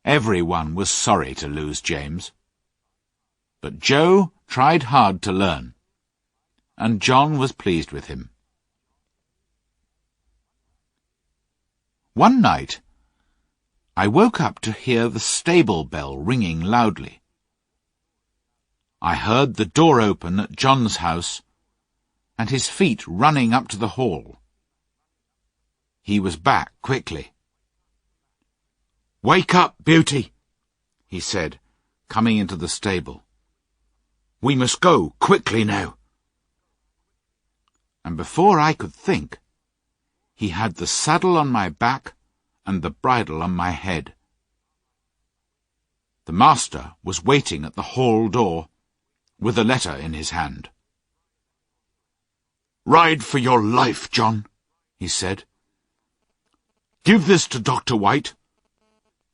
Speaker 1: Everyone was sorry to lose James, but Joe tried hard to learn, and John was pleased with him. One night, I woke up to hear the stable bell ringing loudly. I heard the door open at John's house, and his feet running up to the hall. He was back quickly. "Wake up, Beauty," he said, coming into the stable. "We must go quickly now." And before I could think, he had the saddle on my back and the bridle on my head. The master was waiting at the hall door, with a letter in his hand. "Ride for your life, John," he said. "Give this to Dr. White,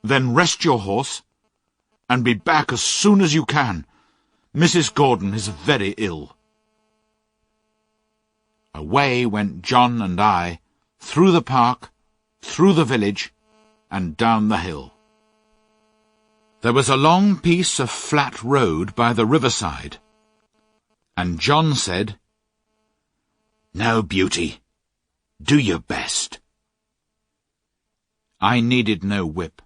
Speaker 1: then rest your horse, and be back as soon as you can. Mrs. Gordon is very ill." Away went John and I, through the park, through the village, and down the hill. There was a long piece of flat road by the riverside, and John said, "Now, Beauty, do your best." I needed no whip,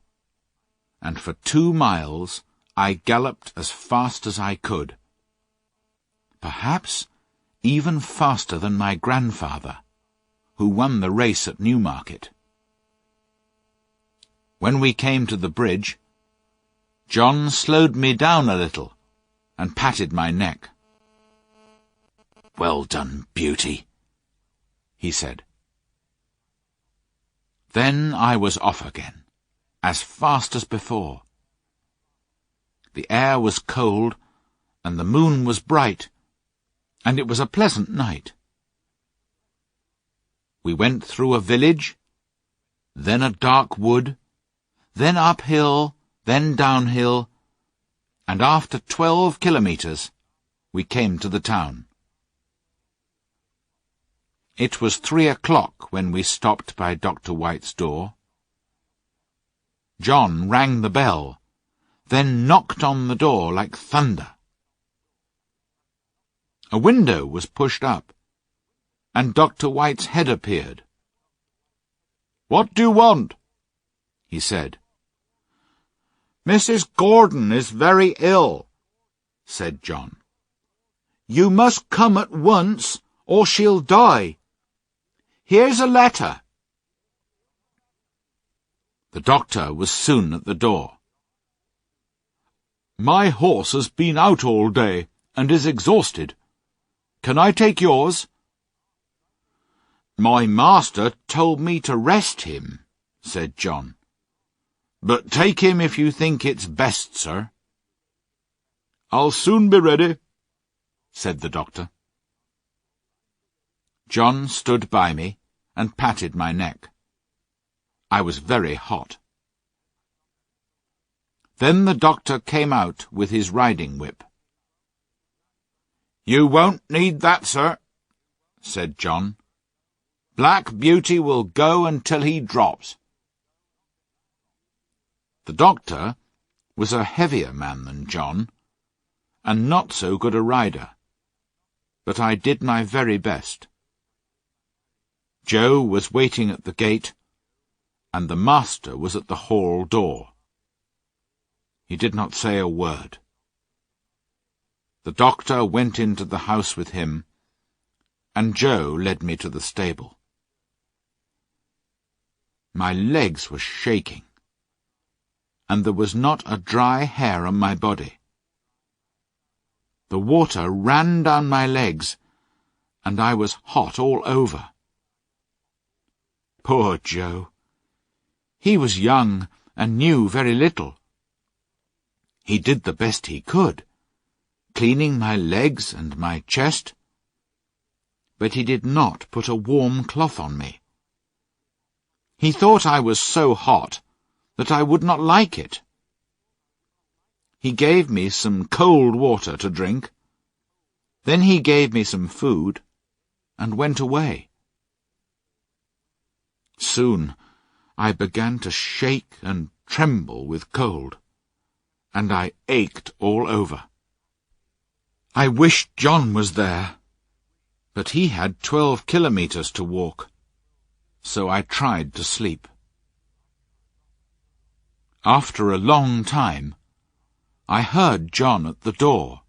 Speaker 1: and for 2 miles I galloped as fast as I could. Perhaps even faster than my grandfather, who won the race at Newmarket. When we came to the bridge, John slowed me down a little and patted my neck. "Well done, Beauty," he said. Then I was off again, as fast as before. The air was cold, and the moon was bright, and it was a pleasant night. We went through a village, then a dark wood, then uphill, then downhill, and after 12 kilometres we came to the town. It was 3 o'clock when we stopped by Dr. White's door. John rang the bell, then knocked on the door like thunder. A window was pushed up, and Dr. White's head appeared. "What do you want?" he said. "Mrs. Gordon is very ill," said John. "You must come at once, or she'll die. Here's a letter." The doctor was soon at the door. "My horse has been out all day, and is exhausted. Can I take yours?" "My master told me to rest him," said John. "But take him if you think it's best, sir." "I'll soon be ready," said the doctor. John stood by me and patted my neck. I was very hot. Then the doctor came out with his riding whip. "You won't need that, sir," said John. "Black Beauty will go until he drops." The doctor was a heavier man than John, and not so good a rider, but I did my very best. Joe was waiting at the gate, and the master was at the hall door. He did not say a word. The doctor went into the house with him, and Joe led me to the stable. My legs were shaking, and there was not a dry hair on my body. The water ran down my legs, and I was hot all over. Poor Joe! He was young and knew very little. He did the best he could, cleaning my legs and my chest, but he did not put a warm cloth on me. He thought I was so hot that I would not like it. He gave me some cold water to drink, then he gave me some food, and went away. Soon I began to shake and tremble with cold, and I ached all over. I wished John was there, but he had 12 kilometres to walk, so I tried to sleep. After a long time, I heard John at the door.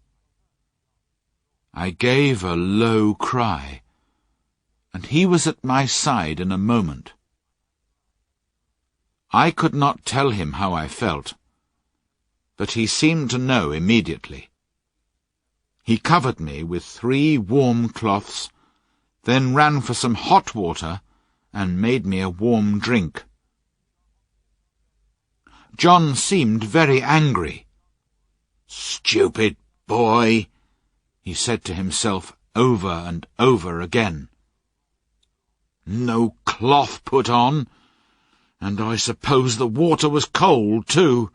Speaker 1: I gave a low cry, and he was at my side in a moment. I could not tell him how I felt, but he seemed to know immediately. He covered me with 3 warm cloths, then ran for some hot water and made me a warm drink. John seemed very angry. "Stupid boy," he said to himself over and over again. "No cloth put on, and I suppose the water was cold, too.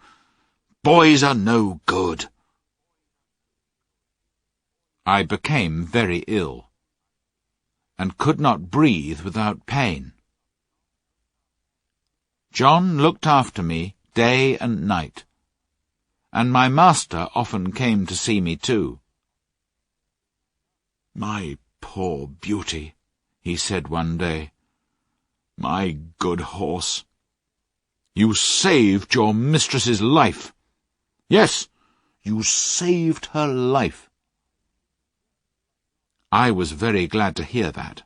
Speaker 1: Boys are no good." I became very ill, and could not breathe without pain. John looked after me day and night, and my master often came to see me too. "My poor Beauty," he said one day. "My good horse. You saved your mistress's life. Yes, you saved her life." I was very glad to hear that.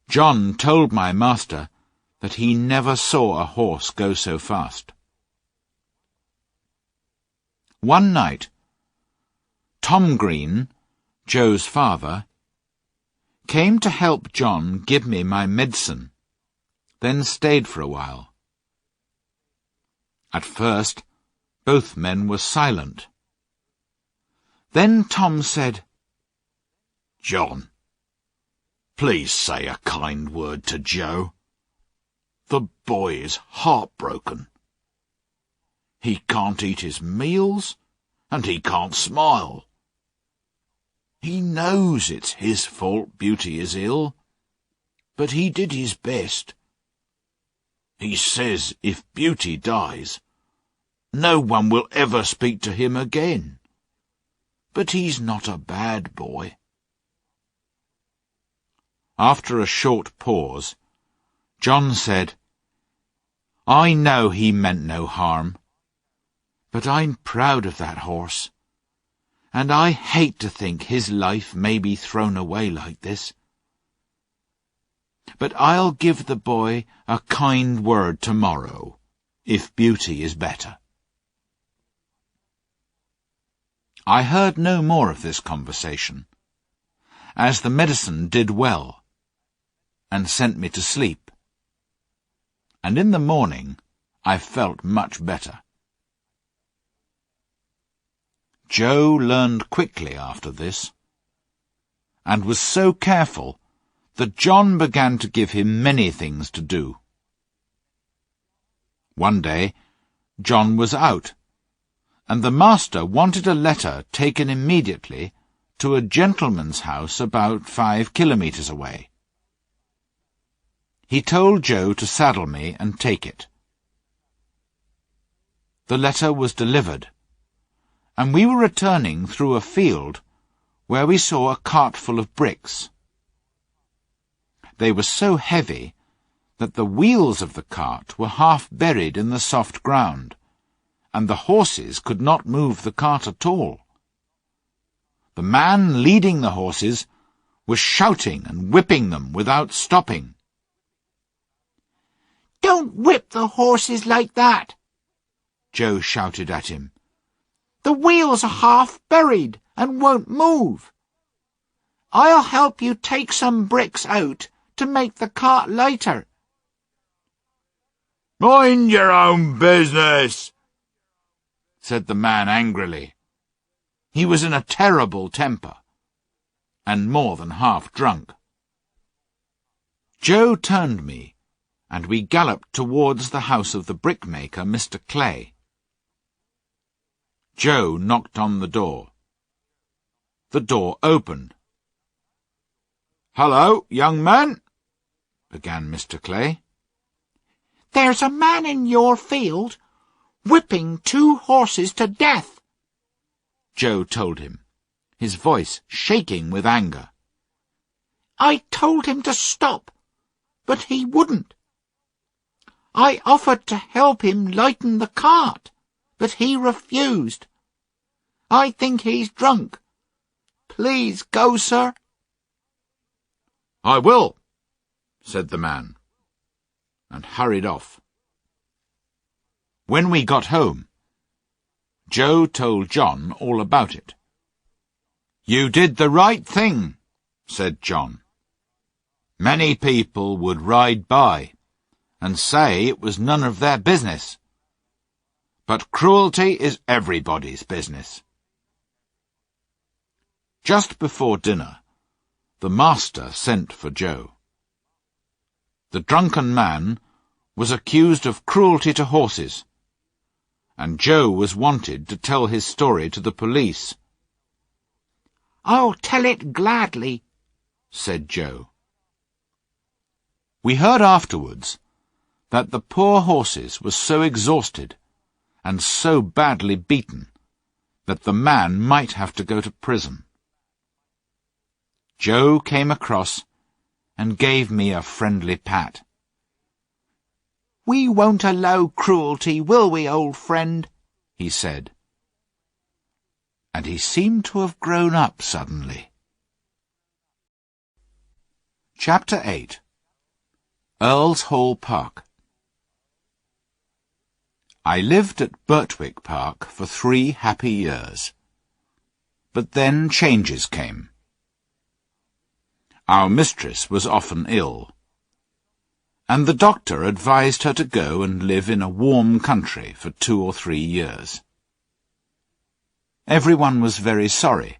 Speaker 1: John told my master that he never saw a horse go so fast. One night, Tom Green, Joe's father, came to help John give me my medicine, then stayed for a while. At first, both men were silent. Then Tom said, "John, please say a kind word to Joe. The boy is heartbroken. He can't eat his meals, and he can't smile. He knows it's his fault Beauty is ill, but he did his best. He says if Beauty dies, no one will ever speak to him again. But he's not a bad boy." After a short pause, John said, "I know he meant no harm, but I'm proud of that horse, and I hate to think his life may be thrown away like this. But I'll give the boy a kind word tomorrow, if Beauty is better." I heard no more of this conversation, as the medicine did well, and sent me to sleep, and in the morning I felt much better. Joe learned quickly after this, and was so careful that John began to give him many things to do. One day, John was out, and the master wanted a letter taken immediately to a gentleman's house about 5 kilometres away. He told Joe to saddle me and take it. The letter was delivered, and we were returning through a field where we saw a cart full of bricks. They were so heavy that the wheels of the cart were half buried in the soft ground, and the horses could not move the cart at all. The man leading the horses was shouting and whipping them without stopping. "Don't whip the horses like that," Joe shouted at him. "The wheels are half buried and won't move. I'll help you take some bricks out to make the cart lighter." "Mind your own business," said the man angrily. He was in a terrible temper, and more than half drunk. Joe turned me, and we galloped towards the house of the brickmaker, Mr. Clay. Joe knocked on the door. The door opened. "Hello, young man," began Mr. Clay. "There's a man in your field whipping 2 horses to death," Joe told him, his voice shaking with anger. "I told him to stop, but he wouldn't. I offered to help him lighten the cart, but he refused. I think he's drunk. Please go, sir." "I will," said the man, and hurried off. When we got home, Joe told John all about it. "You did the right thing," said John. "Many people would ride by and say it was none of their business. But cruelty is everybody's business." Just before dinner, the master sent for Joe. The drunken man was accused of cruelty to horses, and Joe was wanted to tell his story to the police.
Speaker 2: "I'll tell it gladly,"
Speaker 1: said Joe. We heard afterwards that the poor horses were so exhausted and so badly beaten that the man might have to go to prison. Joe came across and gave me a friendly pat.
Speaker 2: "We won't allow cruelty, will we, old friend?"
Speaker 1: he said. And he seemed to have grown up suddenly. Chapter 8. Earl's Hall Park. I lived at Birtwick Park for 3 happy years. But then changes came. Our mistress was often ill, and the doctor advised her to go and live in a warm country for 2 or 3 years. Everyone was very sorry,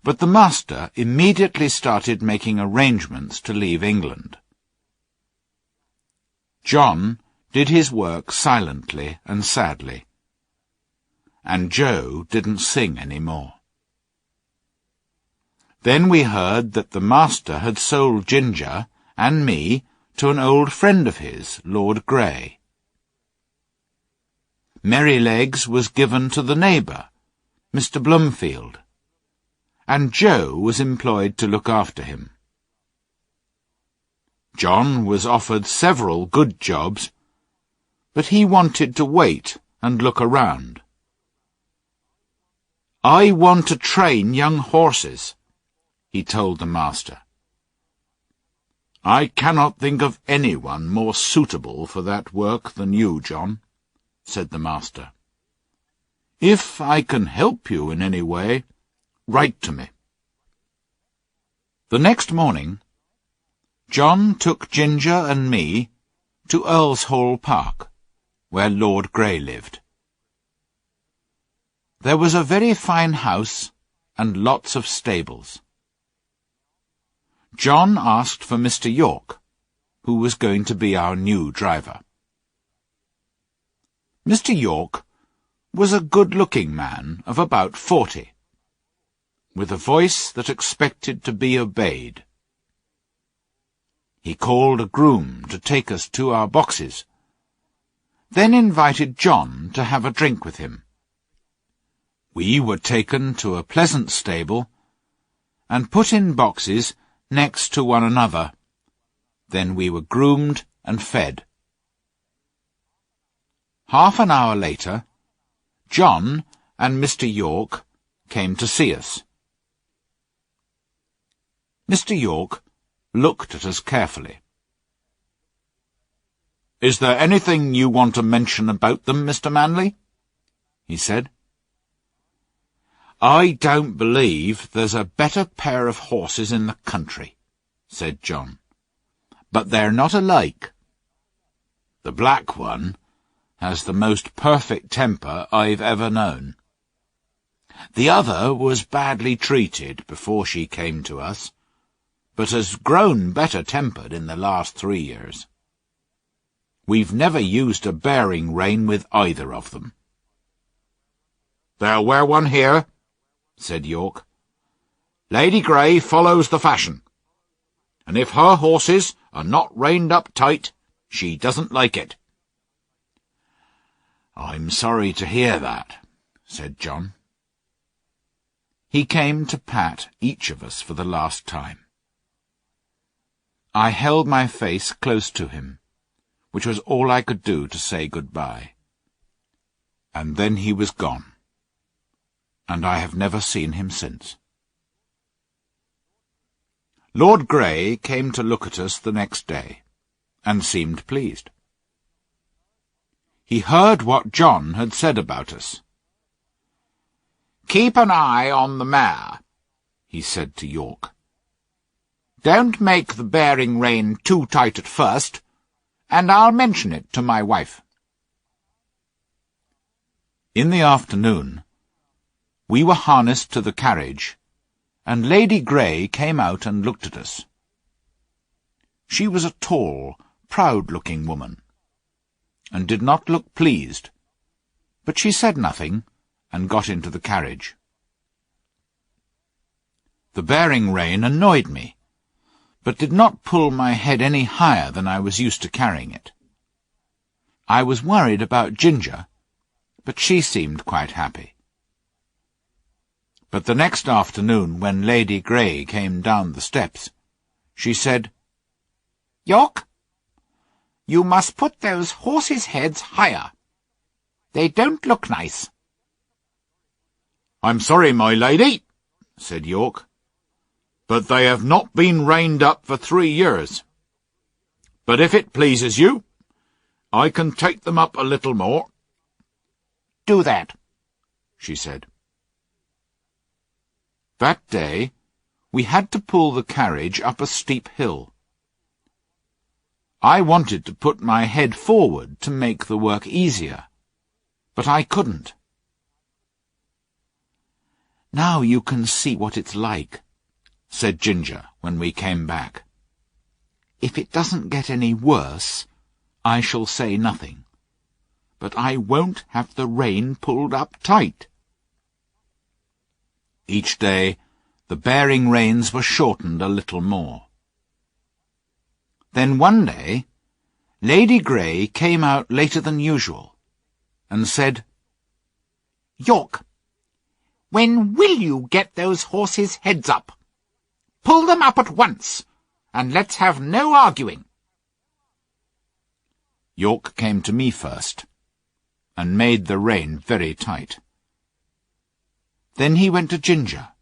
Speaker 1: but the master immediately started making arrangements to leave England. John did his work silently and sadly, and Joe didn't sing any more. Then we heard that the master had sold Ginger and me to an old friend of his, Lord Grey. Merrylegs was given to the neighbour, Mr. Bloomfield, and Joe was employed to look after him. John was offered several good jobs, but he wanted to wait and look around. "I want to train young horses," he told the master. "I cannot think of anyone more suitable for that work than you, John," said the master. "If I can help you in any way, write to me." The next morning, John took Ginger and me to Earl's Hall Park, where Lord Grey lived. There was a very fine house and lots of stables. John asked for Mr. York, who was going to be our new driver. Mr. York was a good-looking man of about 40, with a voice that expected to be obeyed. He called a groom to take us to our boxes, then invited John to have a drink with him. We were taken to a pleasant stable and put in boxes next to one another. Then we were groomed and fed. Half an hour later, John and Mr. York came to see us. Mr. York looked at us carefully. "Is there anything you want to mention about them, Mr. Manley?" he said. "I don't believe there's a better pair of horses in the country," said John. "But they're not alike. The black one has the most perfect temper I've ever known. The other was badly treated before she came to us, but has grown better-tempered in the last 3 years. We've never used a bearing rein with either of them." "They'll wear one here," said York. "Lady Grey follows the fashion, and if her horses are not reined up tight, she doesn't like it." "I'm sorry to hear that," said John. He came to pat each of us for the last time. I held my face close to him, which was all I could do to say goodbye. And then he was gone, and I have never seen him since. Lord Grey came to look at us the next day, and seemed pleased. he heard what John had said about us.
Speaker 2: "Keep an eye on the mare," he said to York. "Don't make the bearing rein too tight at first, and I'll mention it to my wife."
Speaker 1: In the afternoon, we were harnessed to the carriage, and Lady Grey came out and looked at us. She was a tall, proud-looking woman, and did not look pleased, but she said nothing and got into the carriage. The bearing rein annoyed me, but did not pull my head any higher than I was used to carrying it. I was worried about Ginger, but she seemed quite happy. But the next afternoon, when Lady Grey came down the steps, she said,
Speaker 2: "York, you must put those horses' heads higher. They don't look nice."
Speaker 1: "I'm sorry, my lady," said York, "but they have not been reined up for 3 years. But if it pleases you, I can take them up a little more."
Speaker 2: "Do that,"
Speaker 1: she said. That day, we had to pull the carriage up a steep hill. I wanted to put my head forward to make the work easier, but I couldn't.
Speaker 2: "Now you can see what it's like," said Ginger when we came back. "If it doesn't get any worse, I shall say nothing, but I won't have the rein pulled up tight."
Speaker 1: Each day, the bearing reins were shortened a little more. Then one day, Lady Grey came out later than usual, and said,
Speaker 2: "York, when will you get those horses' heads up? Pull them up at once, and let's have no arguing."
Speaker 1: York came to me first, and made the rein very tight. Then he went to Ginger.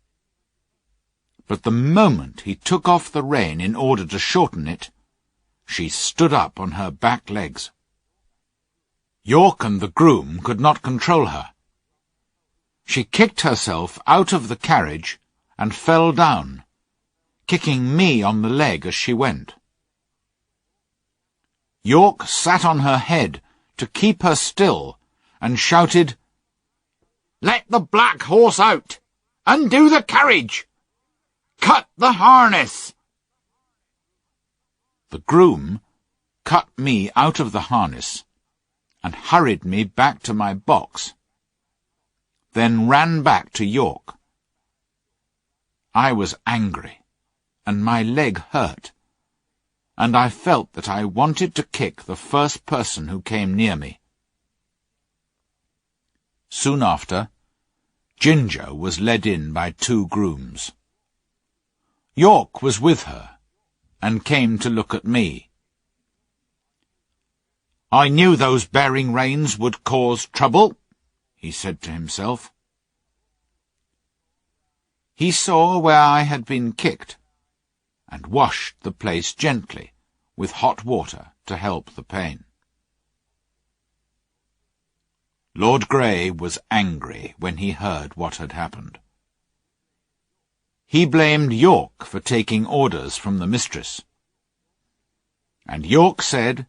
Speaker 1: But the moment he took off the rein in order to shorten it, she stood up on her back legs. York and the groom could not control her. She kicked herself out of the carriage and fell down, kicking me on the leg as she went. York sat on her head to keep her still and shouted, "Let the black horse out! Undo the carriage! Cut the harness!" The groom cut me out of the harness and hurried me back to my box, then ran back to York. I was angry, and my leg hurt, and I felt that I wanted to kick the first person who came near me. Soon after, Ginger was led in by 2 grooms. York was with her, and came to look at me. "I knew those bearing reins would cause trouble," he said to himself. He saw where I had been kicked, and washed the place gently with hot water to help the pain. Lord Grey was angry when he heard what had happened. He blamed York for taking orders from the mistress, and York said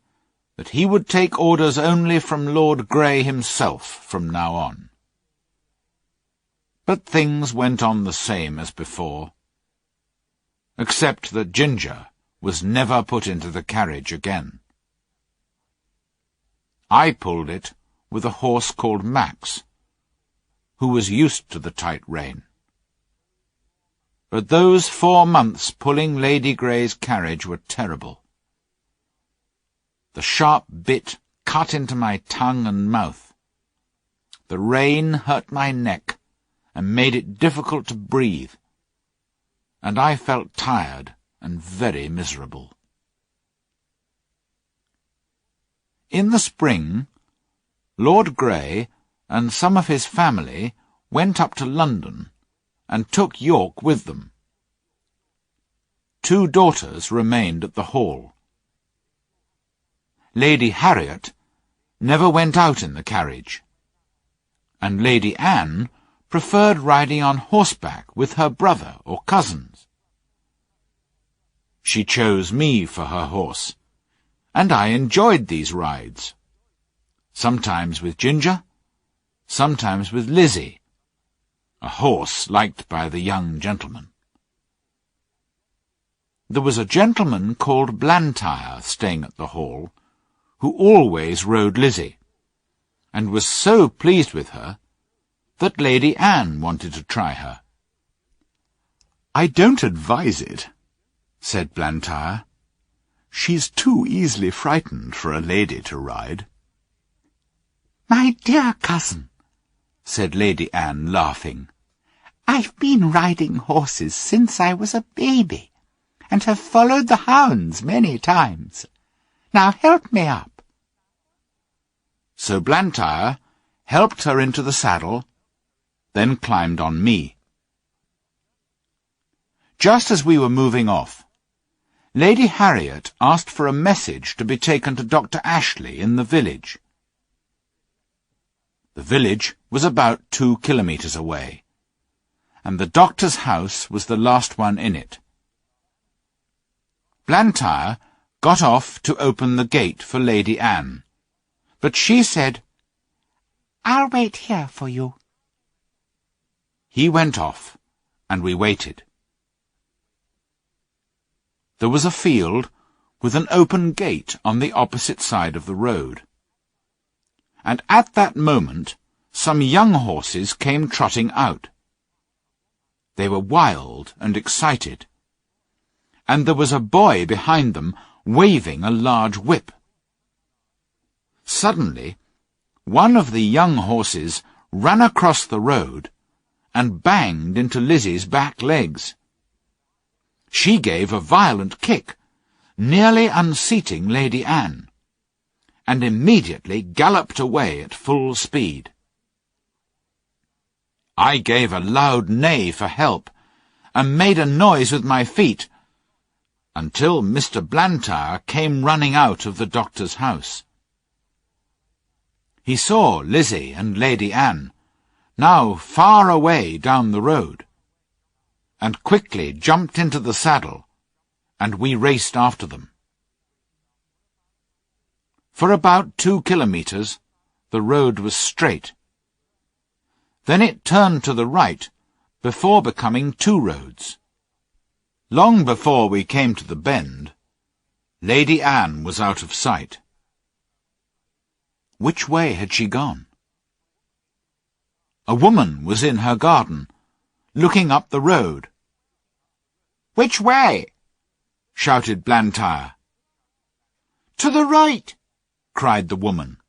Speaker 1: that he would take orders only from Lord Grey himself from now on. But things went on the same as before, except that Ginger was never put into the carriage again. I pulled it with a horse called Max, who was used to the tight rein. But those 4 months pulling Lady Grey's carriage were terrible. The sharp bit cut into my tongue and mouth. The rein hurt my neck and made it difficult to breathe, and I felt tired and very miserable. In the spring, Lord Grey and some of his family went up to London and took York with them. 2 daughters remained at the Hall. Lady Harriet never went out in the carriage, and Lady Anne preferred riding on horseback with her brother or cousins. She chose me for her horse, and I enjoyed these rides, sometimes with Ginger, sometimes with Lizzie, a horse liked by the young gentleman. There was a gentleman called Blantyre staying at the Hall, who always rode Lizzie, and was so pleased with her that Lady Anne wanted to try her.
Speaker 3: "I don't advise it," said Blantyre. "She's too easily frightened for a lady to ride."
Speaker 2: "My dear cousin,"
Speaker 1: said Lady Anne, laughing,
Speaker 2: "I've been riding horses since I was a baby, and have followed the hounds many times. Now help me up."
Speaker 1: So Blantyre helped her into the saddle, then climbed on me. Just as we were moving off, Lady Harriet asked for a message to be taken to Dr. Ashley in the village. The village was about 2 kilometres away, and the doctor's house was the last one in it. Blantyre got off to open the gate for Lady Anne, but she said,
Speaker 2: "I'll wait here for you."
Speaker 1: He went off, and we waited. There was a field with an open gate on the opposite side of the road, and at that moment some young horses came trotting out. They were wild and excited, and there was a boy behind them waving a large whip. Suddenly, one of the young horses ran across the road and banged into Lizzie's back legs. She gave a violent kick, nearly unseating Lady Anne, and immediately galloped away at full speed. I gave a loud neigh for help, and made a noise with my feet, until Mr. Blantyre came running out of the doctor's house. He saw Lizzie and Lady Anne, now far away down the road, and quickly jumped into the saddle, and we raced after them. For about 2 kilometres, the road was straight. Then it turned to the right, before becoming 2 roads. Long before we came to the bend, Lady Anne was out of sight. Which way had she gone? A woman was in her garden, looking up the road.
Speaker 2: "Which way?"
Speaker 1: shouted Blantyre.
Speaker 2: "To the right,"
Speaker 1: cried the woman.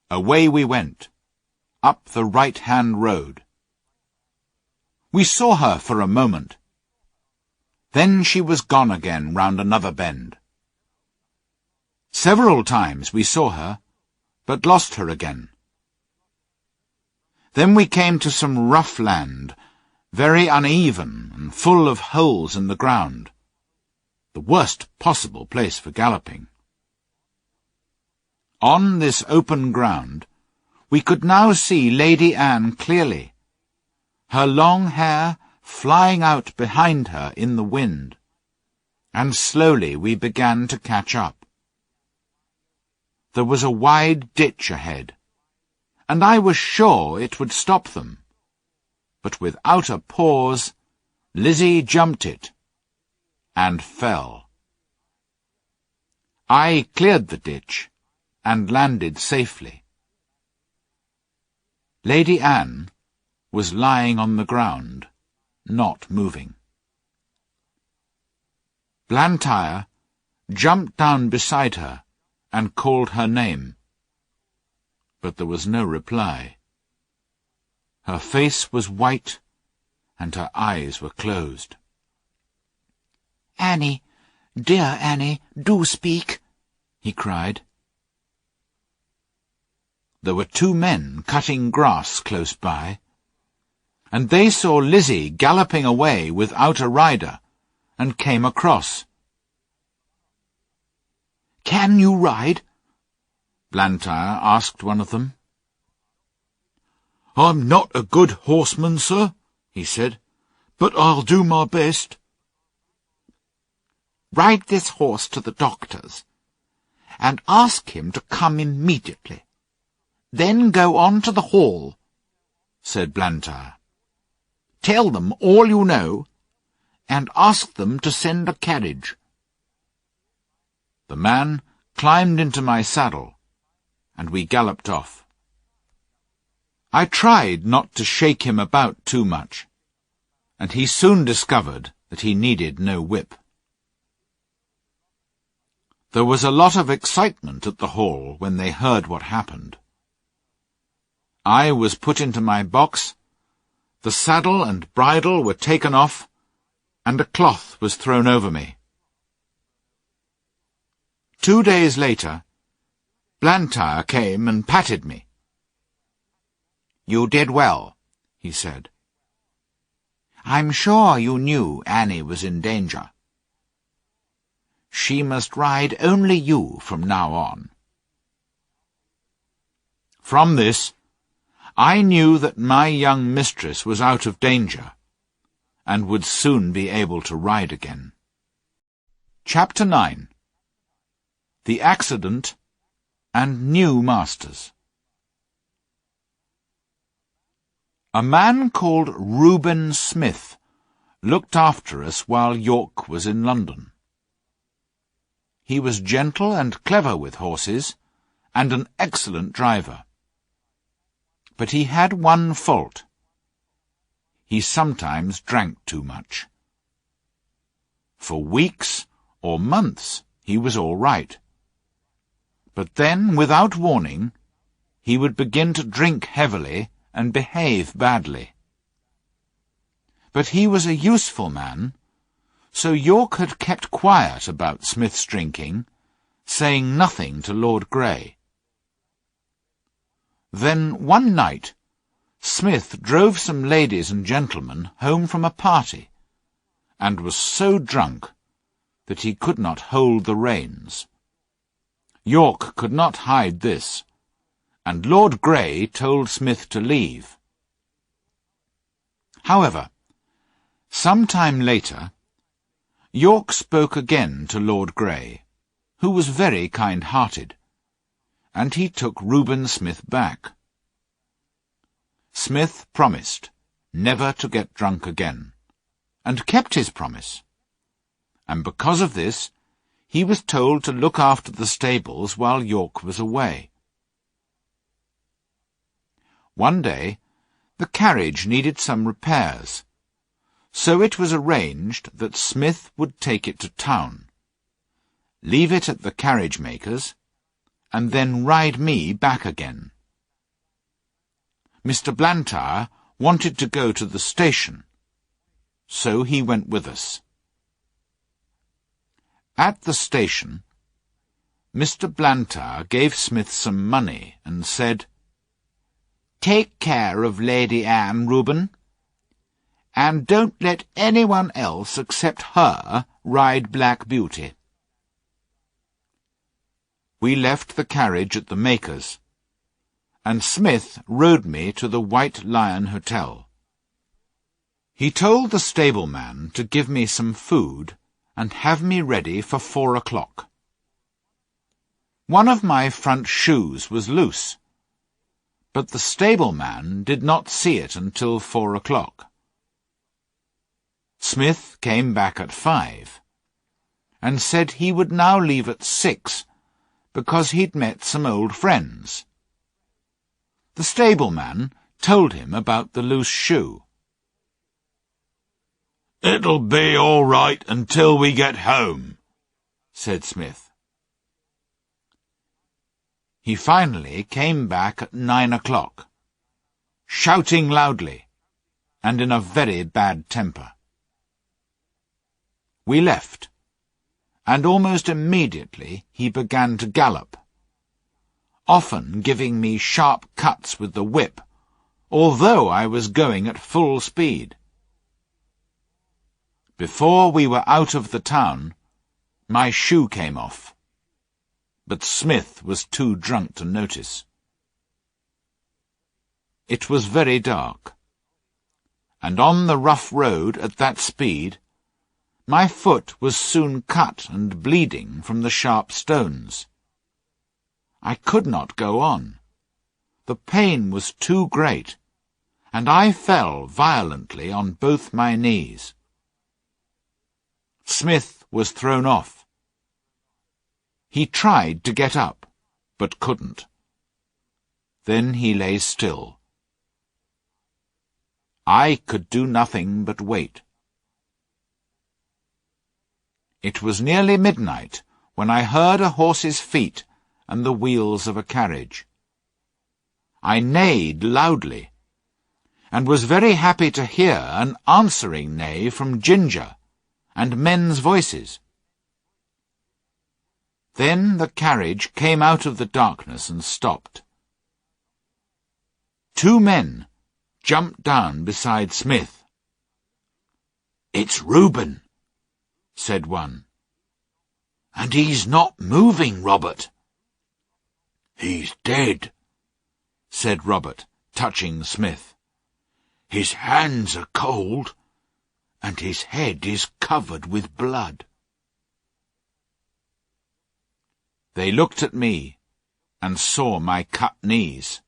Speaker 1: Away we went, up the right-hand road. We saw her for a moment. Then she was gone again round another bend. Several times we saw her, but lost her again. Then we came to some rough land, very uneven and full of holes in the ground, the worst possible place for galloping. On this open ground, we could now see Lady Anne clearly, her long hair flying out behind her in the wind, and slowly we began to catch up. There was a wide ditch ahead, and I was sure it would stop them. But without a pause, Lizzie jumped it, and fell. I cleared the ditch, and landed safely. Lady Anne was lying on the ground, not moving. Blantyre jumped down beside her, and called her name, but there was no reply. Her face was white, and her eyes were closed.
Speaker 2: "Annie, dear Annie, do speak," he cried.
Speaker 1: There were 2 men cutting grass close by, and they saw Lizzie galloping away without a rider, and came across.
Speaker 2: "Can you ride?"
Speaker 1: Blantyre asked one of them. "I'm not a good horseman, sir," he said, "but I'll do my best."
Speaker 2: "Ride this horse to the doctor's, and ask him to come immediately. Then go on to the hall," said Blantyre. "Tell them all you know, and ask them to send a carriage."
Speaker 1: The man climbed into my saddle, and we galloped off. I tried not to shake him about too much, and he soon discovered that he needed no whip. There was a lot of excitement at the hall when they heard what happened. I was put into my box, the saddle and bridle were taken off, and a cloth was thrown over me. 2 days later, Blantyre came and patted me.
Speaker 2: "You did well," he said. "I'm sure you knew Annie was in danger. She must ride only you from now on."
Speaker 1: From this, I knew that my young mistress was out of danger, and would soon be able to ride again. Chapter 9. The Accident and New Masters. A man called Reuben Smith looked after us while York was in London. He was gentle and clever with horses, and an excellent driver. But he had one fault. He sometimes drank too much. For weeks or months he was all right. But then, without warning, he would begin to drink heavily and behave badly. But he was a useful man, so York had kept quiet about Smith's drinking, saying nothing to Lord Grey. Then one night Smith drove some ladies and gentlemen home from a party, and was so drunk that he could not hold the reins. York could not hide this, and Lord Grey told Smith to leave. However, some time later, York spoke again to Lord Grey, who was very kind-hearted, and he took Reuben Smith back. Smith promised never to get drunk again, and kept his promise, and because of this he was told to look after the stables while York was away. One day the carriage needed some repairs, so it was arranged that Smith would take it to town, leave it at the carriage-maker's, and then ride me back again. Mr. Blantyre wanted to go to the station, so he went with us. At the station, Mr. Blantyre gave Smith some money and said, "Take care of Lady Anne, Reuben, and don't let anyone else except her ride Black Beauty." We left the carriage at the maker's, and Smith rode me to the White Lion Hotel. He told the stableman to give me some food and have me ready for 4 o'clock. One of my front shoes was loose, but the stableman did not see it until 4 o'clock. Smith came back at 5, and said he would now leave at 6, because he'd met some old friends. The stableman told him about the loose shoe. "It'll be all right until we get home," said Smith. He finally came back at 9 o'clock, shouting loudly, and in a very bad temper. We left, and almost immediately he began to gallop, often giving me sharp cuts with the whip, although I was going at full speed. Before we were out of the town, my shoe came off. but Smith was too drunk to notice. It was very dark, and on the rough road at that speed, my foot was soon cut and bleeding from the sharp stones. I could not go on. The pain was too great, and I fell violently on both my knees. Smith was thrown off. He tried to get up, but couldn't. Then he lay still. I could do nothing but wait. It was nearly midnight when I heard a horse's feet and the wheels of a carriage. I neighed loudly, and was very happy to hear an answering neigh from Ginger, and men's voices. Then the carriage came out of the darkness and stopped. 2 men jumped down beside Smith. "It's Reuben," said one. "And he's not moving, Robert." "He's dead," said Robert, touching Smith. "His hands are cold, and his head is covered with blood." They looked at me and saw my cut knees.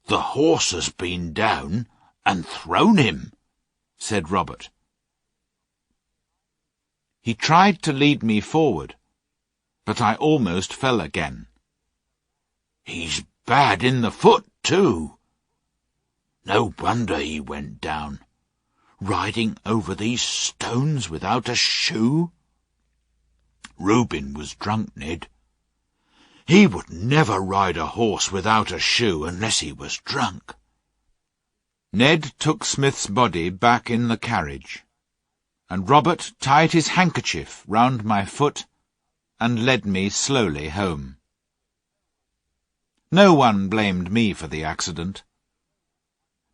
Speaker 1: "The horse has been down and thrown him," said Robert. He tried to lead me forward, but I almost fell again. "He's bad in the foot, too. No wonder he went down, riding over these stones without a shoe." "Reuben was drunk, Ned. He would never ride a horse without a shoe unless he was drunk." Ned took Smith's body back in the carriage, and Robert tied his handkerchief round my foot and led me slowly home. No one blamed me for the accident.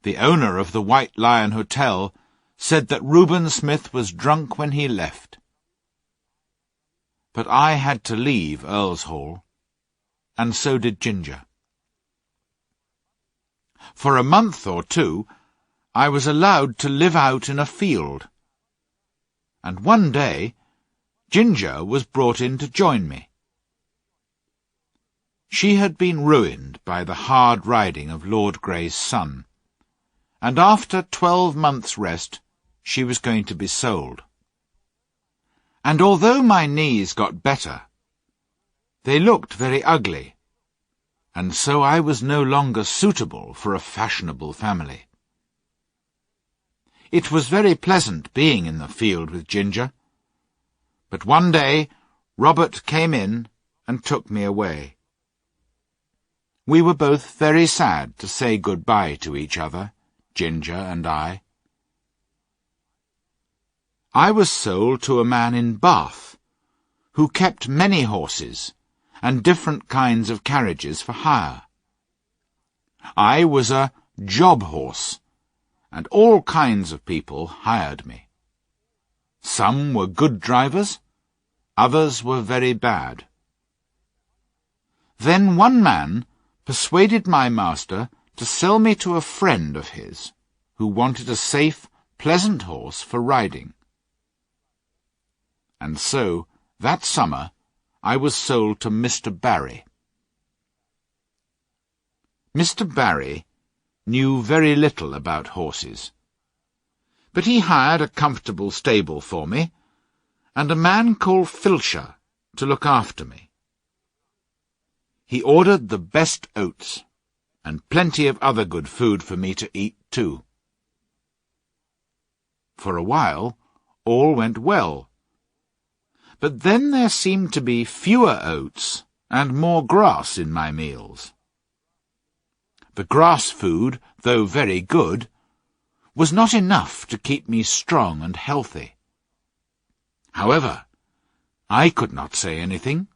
Speaker 1: The owner of the White Lion Hotel said that Reuben Smith was drunk when he left. But I had to leave Earl's Hall, and so did Ginger. For a month or 2, I was allowed to live out in a field, and one day Ginger was brought in to join me. She had been ruined by the hard riding of Lord Grey's son, and after 12 months' rest she was going to be sold. And although my knees got better, they looked very ugly, and so I was no longer suitable for a fashionable family. It was very pleasant being in the field with Ginger, but one day Robert came in and took me away. We were both very sad to say good-bye to each other, Ginger and I. I was sold to a man in Bath, who kept many horses and different kinds of carriages for hire. I was a job horse, and all kinds of people hired me. Some were good drivers, others were very bad. Then one man persuaded my master to sell me to a friend of his, who wanted a safe, pleasant horse for riding. And so, that summer, I was sold to Mr. Barry. Mr. Barry knew very little about horses, but he hired a comfortable stable for me, and a man called Filcher to look after me. He ordered the best oats, and plenty of other good food for me to eat too. For a while, all went well, but then there seemed to be fewer oats and more grass in my meals. The grass food, though very good, was not enough to keep me strong and healthy. However, I could not say anything,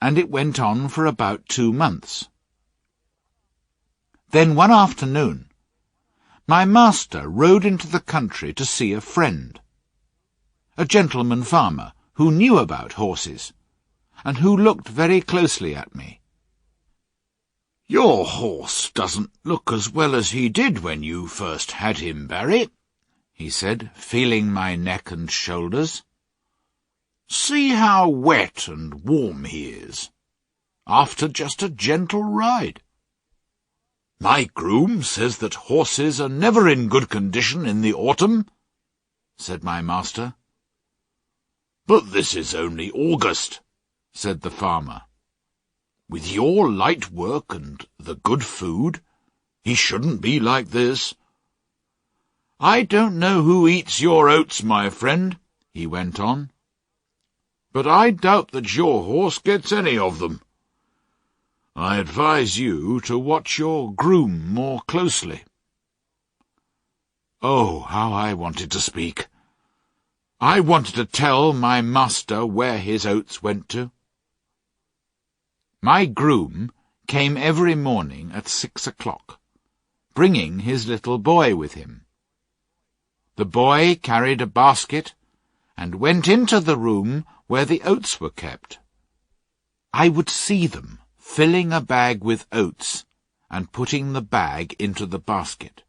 Speaker 1: and it went on for about 2 months. Then one afternoon, my master rode into the country to see a friend, a gentleman farmer who knew about horses, and who looked very closely at me. "Your horse doesn't look as well as he did when you first had him, Barry," he said, feeling my neck and shoulders. "See how wet and warm he is, after just a gentle ride. My groom says that horses are never in good condition in the autumn," said my master. "But this is only August," said the farmer. "With your light work and the good food, he shouldn't be like this. I don't know who eats your oats, my friend," he went on, "but I doubt that your horse gets any of them. I advise you to watch your groom more closely." Oh, how I wanted to speak! I wanted to tell my master where his oats went to. My groom came every morning at 6 o'clock, bringing his little boy with him. The boy carried a basket and went into the room where the oats were kept. I would see them filling a bag with oats and putting the bag into the basket.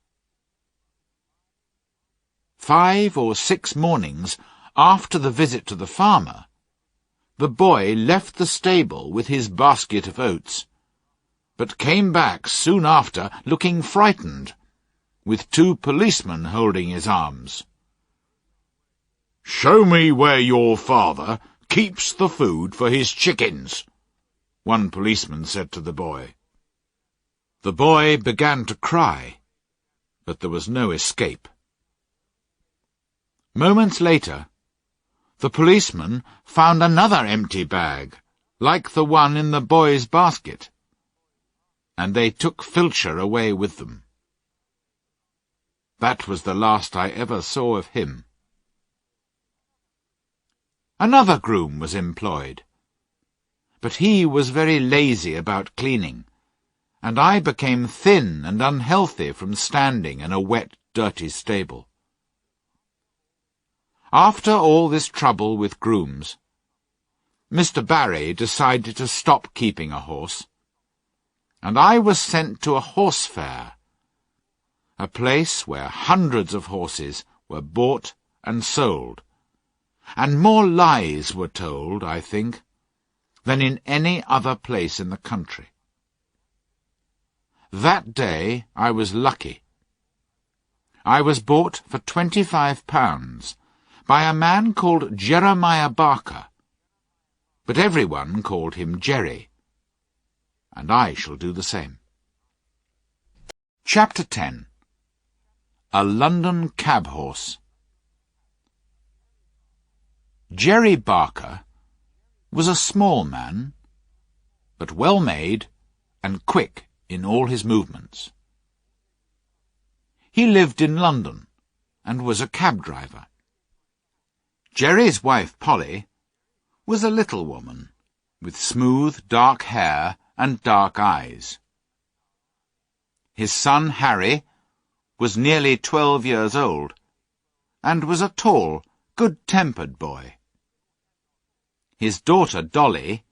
Speaker 1: 5 or 6 mornings after the visit to the farmer, the boy left the stable with his basket of oats, but came back soon after looking frightened, with 2 policemen holding his arms. "Show me where your father keeps the food for his chickens," one policeman said to the boy. The boy began to cry, but there was no escape. Moments later, the policeman found another empty bag, like the one in the boy's basket, and they took Filcher away with them. That was the last I ever saw of him. Another groom was employed, but he was very lazy about cleaning, and I became thin and unhealthy from standing in a wet, dirty stable. After all this trouble with grooms, Mr. Barry decided to stop keeping a horse, and I was sent to a horse fair, a place where hundreds of horses were bought and sold, and more lies were told, I think, than in any other place in the country. That day I was lucky. I was bought for £25 by a man called Jeremiah Barker, but everyone called him Jerry, and I shall do the same. Chapter 10. A London Cab Horse. Jerry Barker was a small man, but well-made and quick in all his movements. He lived in London and was a cab driver. Jerry's wife, Polly, was a little woman, with smooth, dark hair and dark eyes. His son, Harry, was nearly 12 years old, and was a tall, good-tempered boy. His daughter, Dolly,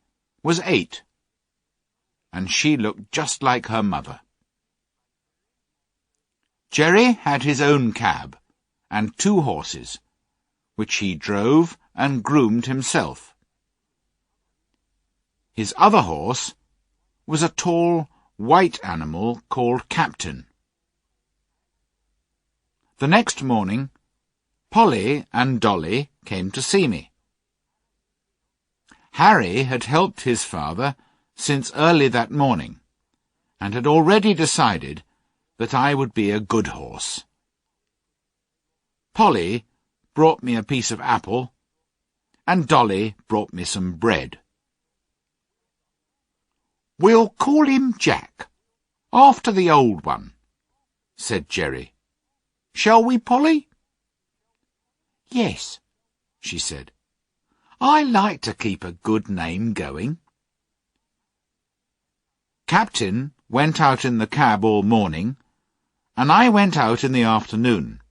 Speaker 1: was 8, and she looked just like her mother. Jerry had his own cab and 2 horses, which he drove and groomed himself. His other horse was a tall, white animal called Captain. The next morning, Polly and Dolly came to see me. Harry had helped his father since early that morning, and had already decided that I would be a good horse. Polly brought me a piece of apple, and Dolly brought me some bread. "We'll call him Jack, after the old one," said Jerry. "Shall we, Polly?" "Yes," she said. "I like to keep a good name going." Captain went out in the cab all morning, and I went out in the afternoon.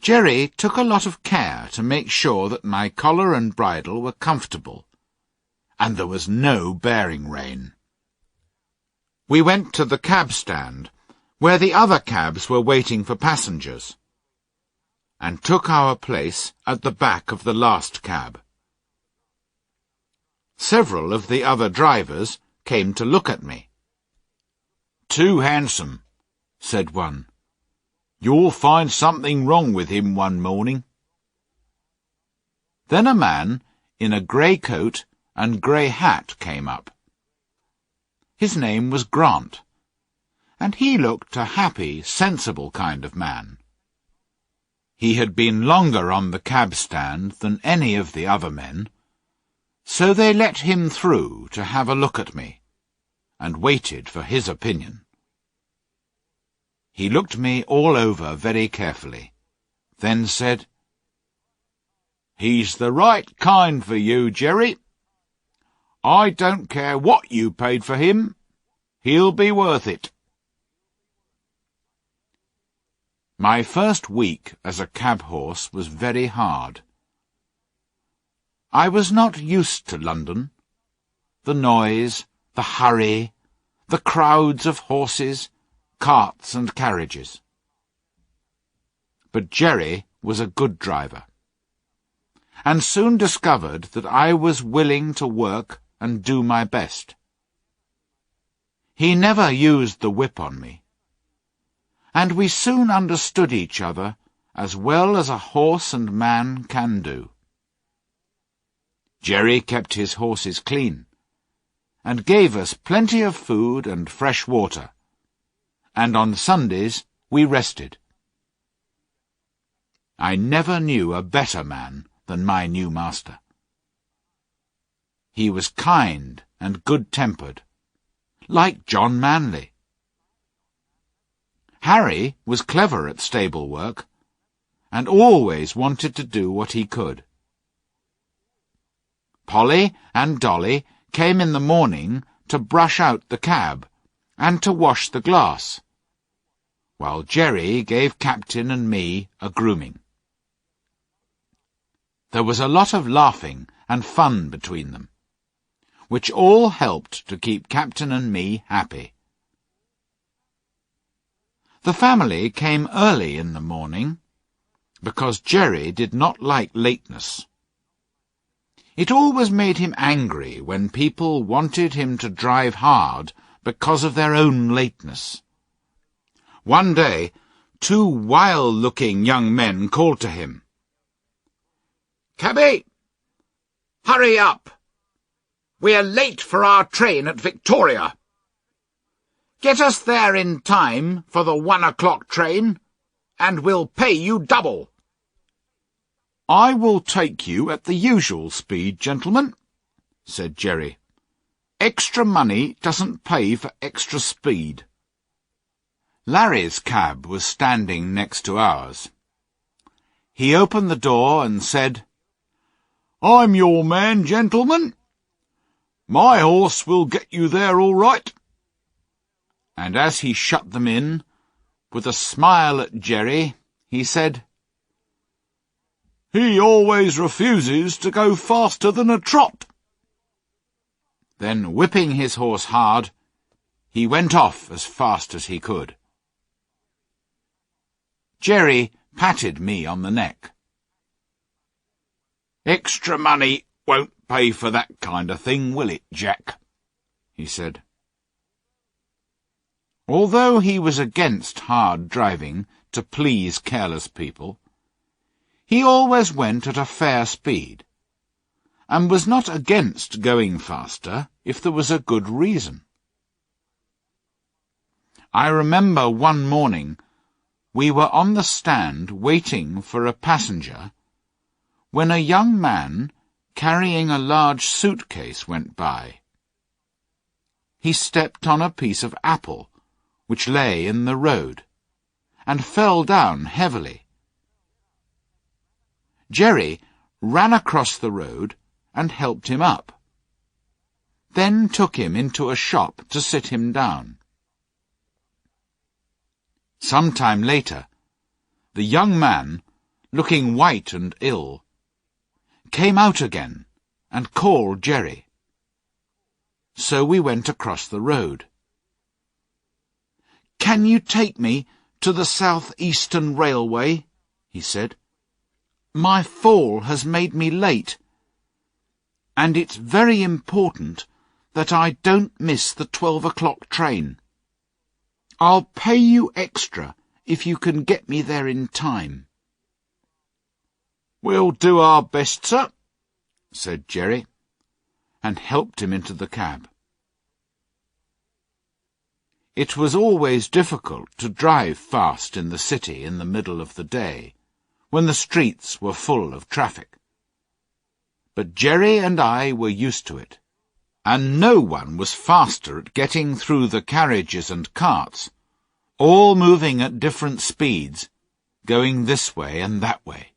Speaker 2: Jerry took a lot of care to make sure that my collar and bridle were comfortable, and there was no bearing rein. We went to the cab stand, where the other cabs were waiting for passengers, and took our place at the back of the last cab. Several of the other drivers came to look at me.
Speaker 1: "Too handsome," said one. "You'll find something wrong with him one morning."
Speaker 2: Then a man in a grey coat and grey hat came up. His name was Grant, and he looked a happy, sensible kind of man. He had been longer on the cab stand than any of the other men, so they let him through to have a look at me, and waited for his opinion. He looked me all over very carefully, then said,
Speaker 1: "He's the right kind for you, Jerry. I don't care what you paid for him. He'll be worth it."
Speaker 2: My first week as a cab horse was very hard. I was not used to London. The noise, the hurry, the crowds of horses, carts and carriages. But Jerry was a good driver, and soon discovered that I was willing to work and do my best. He never used the whip on me, and we soon understood each other as well as a horse and man can do. Jerry kept his horses clean, and gave us plenty of food and fresh water, and on Sundays we rested. I never knew a better man than my new master. He was kind and good-tempered, like John Manley. Harry was clever at stable work, and always wanted to do what he could. Polly and Dolly came in the morning to brush out the cab and to wash the glass, while Jerry gave Captain and me a grooming. There was a lot of laughing and fun between them, which all helped to keep Captain and me happy. The family came early in the morning, because Jerry did not like lateness. It always made him angry when people wanted him to drive hard because of their own lateness. One day, 2 wild-looking young men called to him,
Speaker 4: "Cabby, hurry up! We're late for our train at Victoria. Get us there in time for the 1 o'clock train, and we'll pay you double."
Speaker 1: "I will take you at the usual speed, gentlemen," said Jerry. "Extra money doesn't pay for extra speed." Larry's cab was standing next to ours. He opened the door and said, "I'm your man, gentlemen. My horse will get you there all right." And as he shut them in, with a smile at Jerry, he said, "He always refuses to go faster than a trot." Then, whipping his horse hard, he went off as fast as he could. Jerry patted me on the neck. "Extra money won't pay for that kind of thing, will it, Jack?" he said. Although he was against hard driving to please careless people, he always went at a fair speed, and was not against going faster if there was a good reason. I remember one morning we were on the stand waiting for a passenger when a young man carrying a large suitcase went by. He stepped on a piece of apple which lay in the road, and fell down heavily. Jerry ran across the road and helped him up, then took him into a shop to sit him down. Some time later, the young man, looking white and ill, came out again and called Jerry. So we went across the road. "Can you take me to the South Eastern Railway?" he said. "My fall has made me late, and it's very important that I don't miss the 12 o'clock train. I'll pay you extra if you can get me there in time." "We'll do our best, sir," said Jerry, and helped him into the cab. It was always difficult to drive fast in the city in the middle of the day, when the streets were full of traffic. But Jerry and I were used to it, and no one was faster at getting through the carriages and carts, all moving at different speeds, going this way and that way.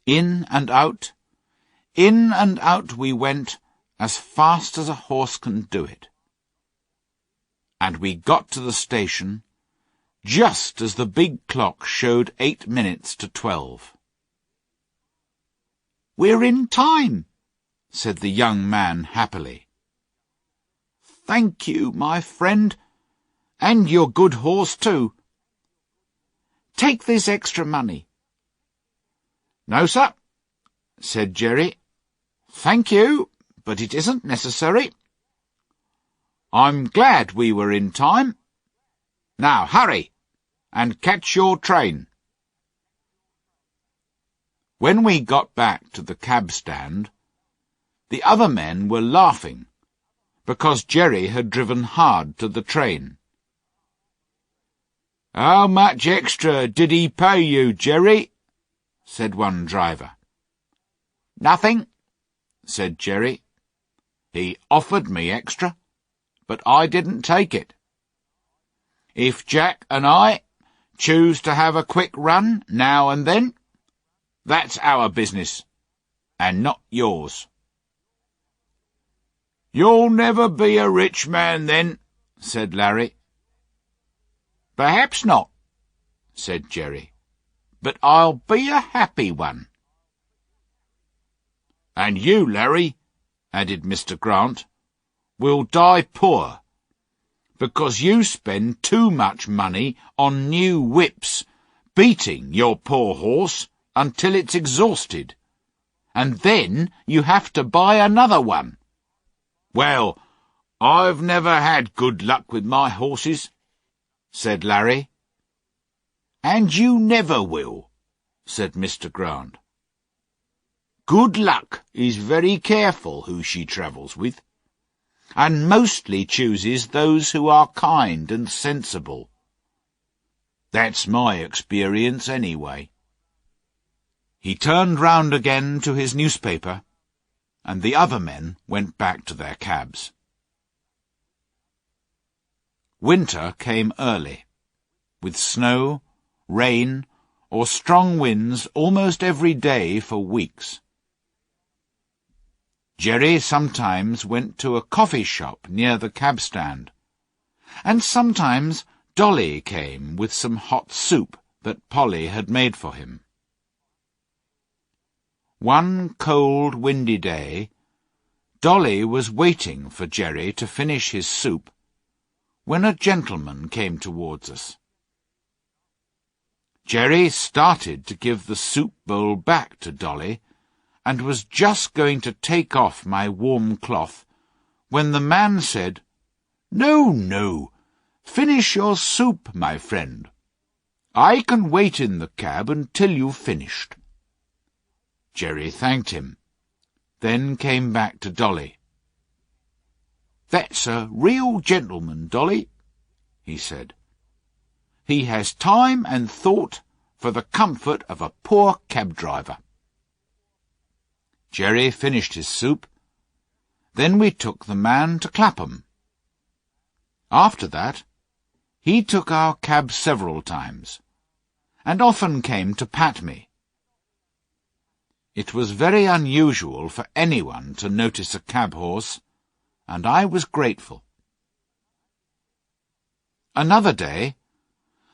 Speaker 1: In and out we went as fast as a horse can do it. And we got to the station just as the big clock showed 8 minutes to 12. "We're in time," said the young man happily. "Thank you, my friend, and your good horse too. Take this extra money." "No, sir," said Jerry. "Thank you, but it isn't necessary. I'm glad we were in time. Now hurry, and catch your train." When we got back to the cab stand, the other men were laughing, because Jerry had driven hard to the train. "How much extra did he pay you, Jerry?" said one driver. "Nothing," said Jerry. "He offered me extra, but I didn't take it. If Jack and I choose to have a quick run now and then, that's our business, and not yours." "You'll never be a rich man then," said Larry. "Perhaps not," said Jerry, "but I'll be a happy one." "And you, Larry," added Mr. Grant, "will die poor, because you spend too much money on new whips, beating your poor horse until it's exhausted, and then you have to buy another one." "Well, I've never had good luck with my horses," said Larry. "And you never will," said Mr. Grant. "Good luck is very careful who she travels with, and mostly chooses those who are kind and sensible. That's my experience anyway." He turned round again to his newspaper, and the other men went back to their cabs. Winter came early, with snow, rain, or strong winds almost every day for weeks. Jerry sometimes went to a coffee shop near the cab stand, and sometimes Dolly came with some hot soup that Polly had made for him. One cold, windy day, Dolly was waiting for Jerry to finish his soup when a gentleman came towards us. Jerry started to give the soup bowl back to Dolly, and was just going to take off my warm cloth, when the man said, "No, no, finish your soup, my friend. I can wait in the cab until you've finished." Jerry thanked him, then came back to Dolly. "That's a real gentleman, Dolly," he said. "He has time and thought for the comfort of a poor cab driver." Jerry finished his soup. Then we took the man to Clapham. After that, he took our cab several times, and often came to pat me. It was very unusual for anyone to notice a cab horse, and I was grateful. Another day,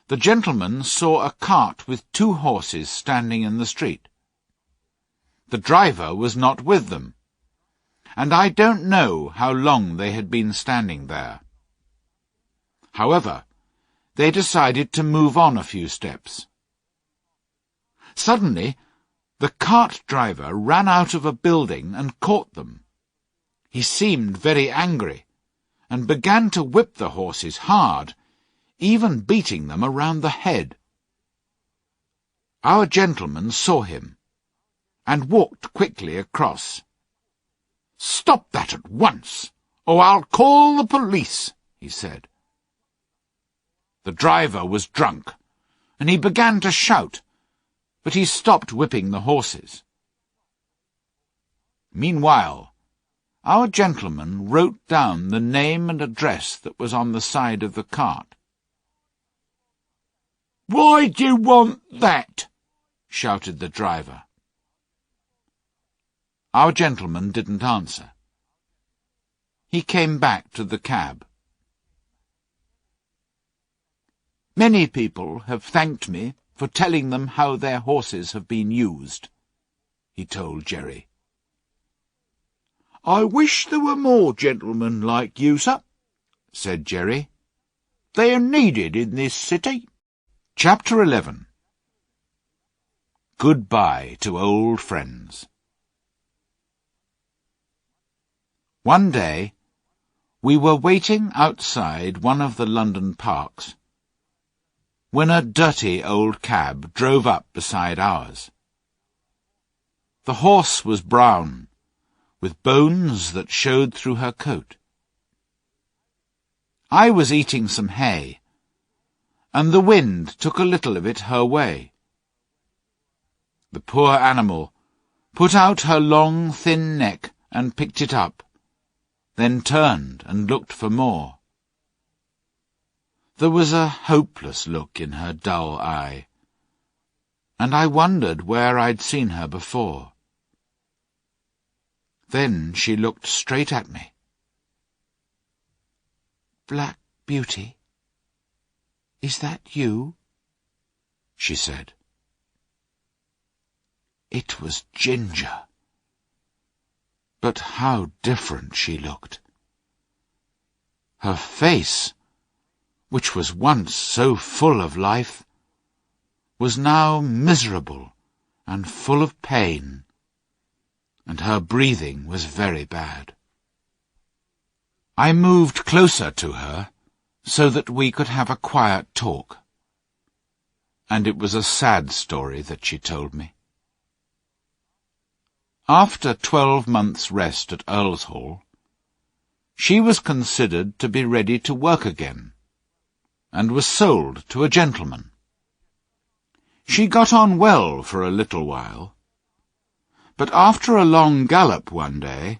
Speaker 1: the gentleman saw a cart with 2 horses standing in the street. The driver was not with them, and I don't know how long they had been standing there. However, they decided to move on a few steps. Suddenly, the cart driver ran out of a building and caught them. He seemed very angry, and began to whip the horses hard, even beating them around the head. Our gentleman saw him, and walked quickly across. "Stop that at once, or I'll call the police," he said. The driver was drunk, and he began to shout, but he stopped whipping the horses. Meanwhile, our gentleman wrote down the name and address that was on the side of the cart. "Why do you want that?" shouted the driver. Our gentleman didn't answer. He came back to the cab. "Many people have thanked me for telling them how their horses have been used," he told Jerry. "I wish there were more gentlemen like you, sir," said Jerry. "They are needed in this city." Chapter 11. Goodbye to Old Friends. One day, we were waiting outside one of the London parks when a dirty old cab drove up beside ours. The horse was brown, with bones that showed through her coat. I was eating some hay, and the wind took a little of it her way. The poor animal put out her long, thin neck and picked it up, then turned and looked for more. There was a hopeless look in her dull eye, and I wondered where I'd seen her before. Then she looked straight at me. "Black Beauty, is that you?" she said. It was Ginger. But how different she looked. Her face, which was once so full of life, was now miserable and full of pain, and her breathing was very bad. I moved closer to her so that we could have a quiet talk, and it was a sad story that she told me. After 12 months' rest at Earl's Hall, she was considered to be ready to work again, and was sold to a gentleman. She got on well for a little while, but after a long gallop one day,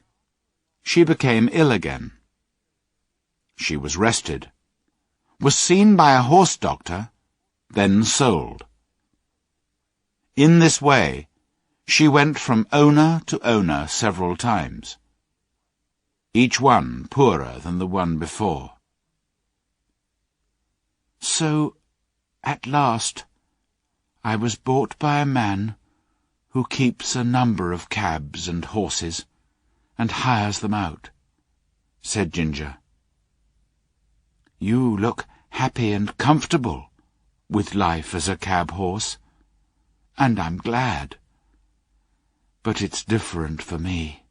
Speaker 1: she became ill again. She was rested, was seen by a horse doctor, then sold. In this way, she went from owner to owner several times, each one poorer than the one before. So, at last, I was bought by a man who keeps a number of cabs and horses, and hires them out," said Ginger. "You look happy and comfortable with life as a cab horse, and I'm glad. But it's different for me.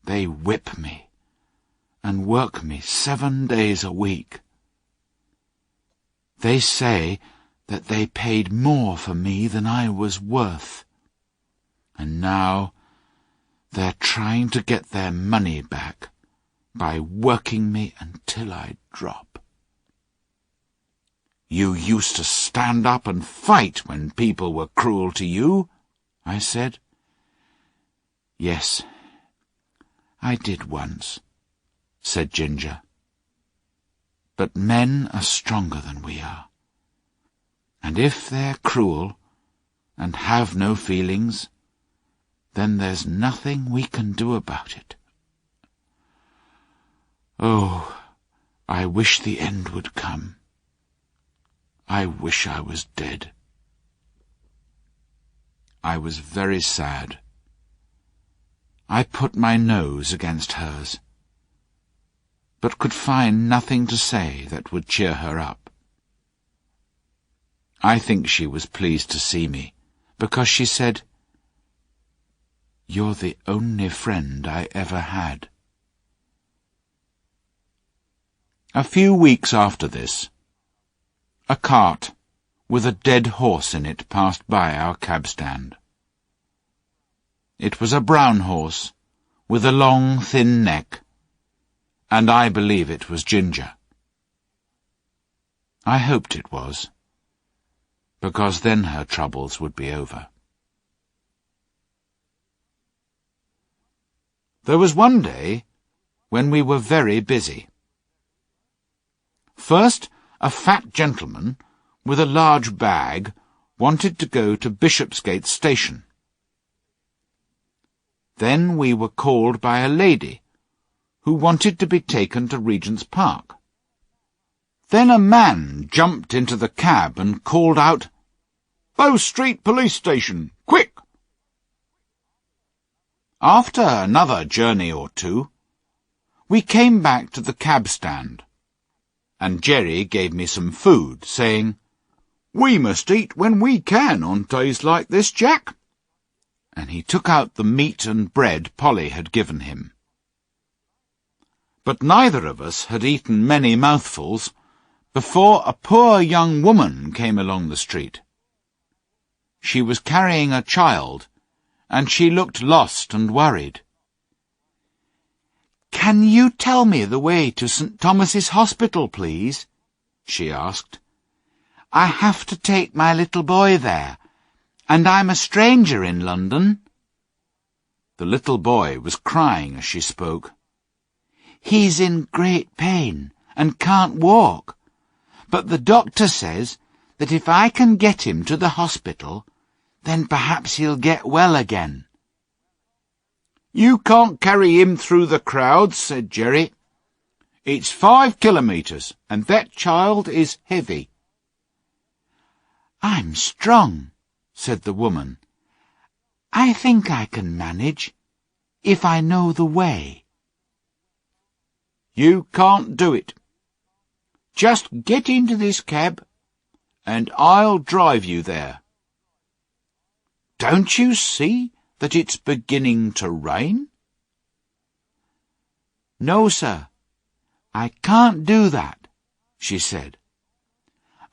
Speaker 1: They whip me and work me 7 days a week. They say that they paid more for me than I was worth, and now they're trying to get their money back by working me until I drop." "You used to stand up and fight when people were cruel to you," I said. "Yes, I did once," said Ginger. "But men are stronger than we are, and if they're cruel and have no feelings, then there's nothing we can do about it. Oh, I wish the end would come." I wish I was dead. I was very sad. I put my nose against hers, but could find nothing to say that would cheer her up. I think she was pleased to see me, because she said, "You're the only friend I ever had." A few weeks after this, a cart with a dead horse in it passed by our cab stand. It was a brown horse, with a long, thin neck, and I believe it was Ginger. I hoped it was, because then her troubles would be over. There was one day when we were very busy. First, a fat gentleman with a large bag wanted to go to Bishopsgate Station. Then we were called by a lady who wanted to be taken to Regent's Park. Then a man jumped into the cab and called out, "Bow Street Police Station, quick!" After another journey or two, we came back to the cab stand, and Jerry gave me some food, saying, "We must eat when we can on days like this, Jack." And he took out the meat and bread Polly had given him. But neither of us had eaten many mouthfuls before a poor young woman came along the street. She was carrying a child, and she looked lost and worried. "Can you tell me the way to St. Thomas's Hospital, please?" she asked. "I have to take my little boy there, and I'm a stranger in London." The little boy was crying as she spoke. "He's in great pain and can't walk, but the doctor says that if I can get him to the hospital, then perhaps he'll get well again." "You can't carry him through the crowd," said Jerry. "It's 5 kilometres, and that child is heavy." "I'm strong," said the woman. "I think I can manage, if I know the way." "You can't do it. Just get into this cab, and I'll drive you there. Don't you see that it's beginning to rain?" "No, sir, I can't do that," she said.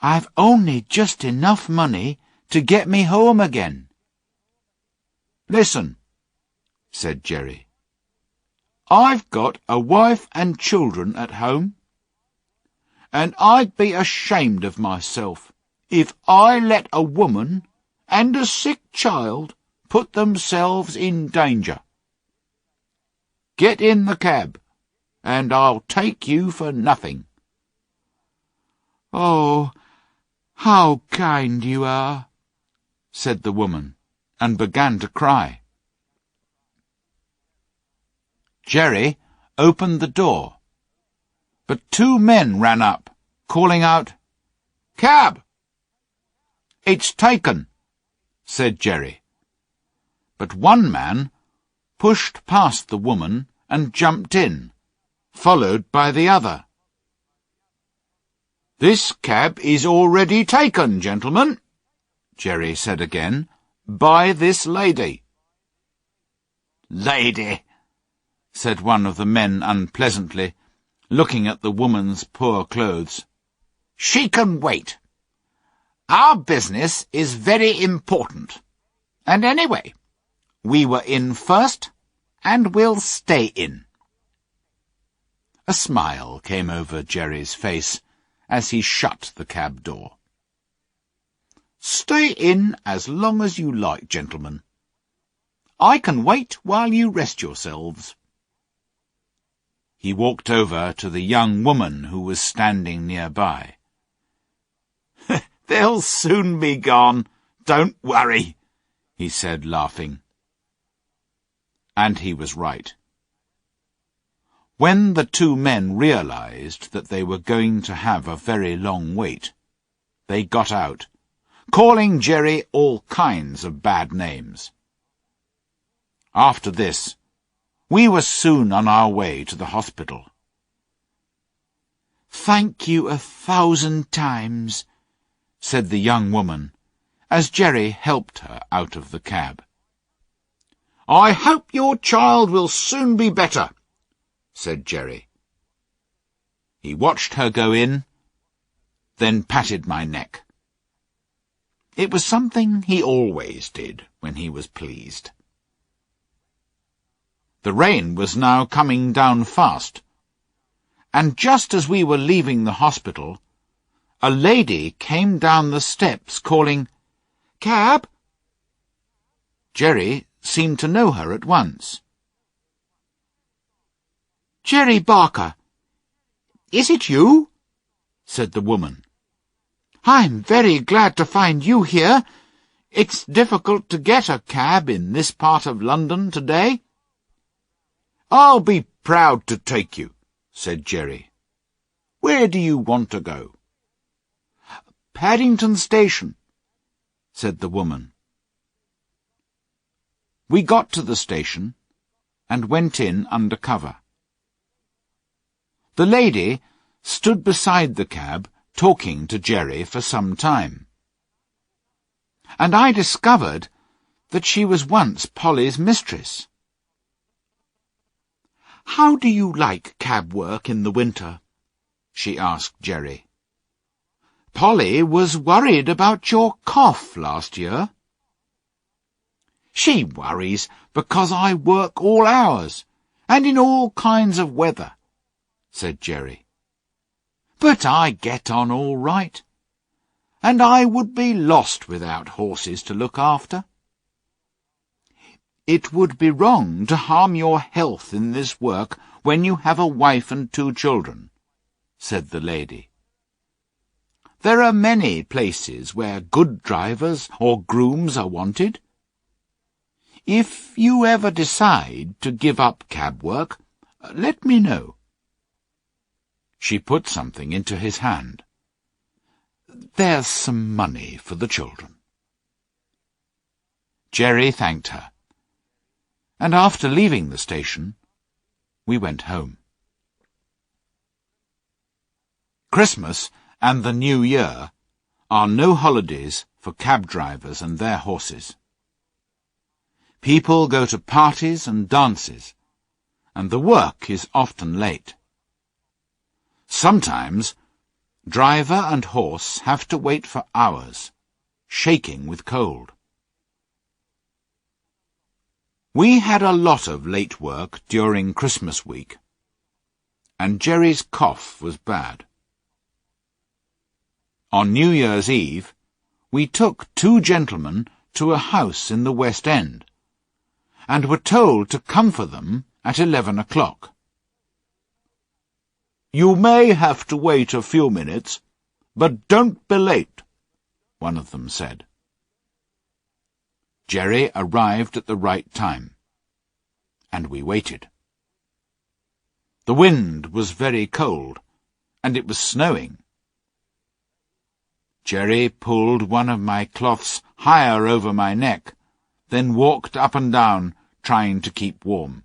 Speaker 1: "I've only just enough money to get me home again." "Listen," said Jerry. "I've got a wife and children at home, and I'd be ashamed of myself if I let a woman and a sick child put themselves in danger. Get in the cab, and I'll take you for nothing." "Oh, how kind you are," said the woman, and began to cry. Jerry opened the door, but 2 men ran up, calling out, "Cab!" "It's taken," said Jerry. But one man pushed past the woman and jumped in, followed by the other. "This cab is already taken, gentlemen," Jerry said again, "by this lady." "Lady," said one of the men unpleasantly, looking at the woman's poor clothes. "She can wait. Our business is very important. And anyway, we were in first, and we'll stay in." A smile came over Jerry's face as he shut the cab door. "Stay in as long as you like, gentlemen. I can wait while you rest yourselves." He walked over to the young woman who was standing nearby. "They'll soon be gone, don't worry," he said, laughing. And he was right. When the 2 men realized that they were going to have a very long wait, they got out, calling Jerry all kinds of bad names. After this, we were soon on our way to the hospital.
Speaker 2: "Thank you 1,000 times," said the young woman, as Jerry helped her out of the cab.
Speaker 4: "I hope your child will soon be better," said Jerry.
Speaker 1: He watched her go in, then patted my neck. It was something he always did when he was pleased. The rain was now coming down fast, and just as we were leaving the hospital, a lady came down the steps calling, "Cab!" Jerry seemed to know her at once.
Speaker 2: "Jerry Barker, is it you?"
Speaker 1: said the woman.
Speaker 2: "I'm very glad to find you here. It's difficult to get a cab in this part of London today."
Speaker 1: "I'll be proud to take you," said Jerry. "Where do you want to go?"
Speaker 2: "Paddington Station," said the woman.
Speaker 1: We got to the station and went in under cover. The lady stood beside the cab talking to Jerry for some time, and I discovered that she was once Polly's mistress.
Speaker 2: "How do you like cab work in the winter?" she asked Jerry. "Polly was worried about your cough last year."
Speaker 1: "She worries because I work all hours and in all kinds of weather," said Jerry. "But I get on all right, and I would be lost without horses to look after." "It would be wrong to harm your health in this work when you have a wife and 2 children," said the lady. "There are many places where good drivers or grooms are wanted. If you ever decide to give up cab work, let me know." She put something into his hand. "There's some money for the children." Jerry thanked her, and after leaving the station, we went home. Christmas and the New Year are no holidays for cab drivers and their horses. People go to parties and dances, and the work is often late. Sometimes driver and horse have to wait for hours, shaking with cold. We had a lot of late work during Christmas week, and Jerry's cough was bad. On New Year's Eve, we took 2 gentlemen to a house in the West End, and were told to come for them at 11 o'clock. "You may have to wait a few minutes, but don't be late," one of them said. Jerry arrived at the right time, and we waited. The wind was very cold, and it was snowing. Jerry pulled one of my cloths higher over my neck, then walked up and down, trying to keep warm.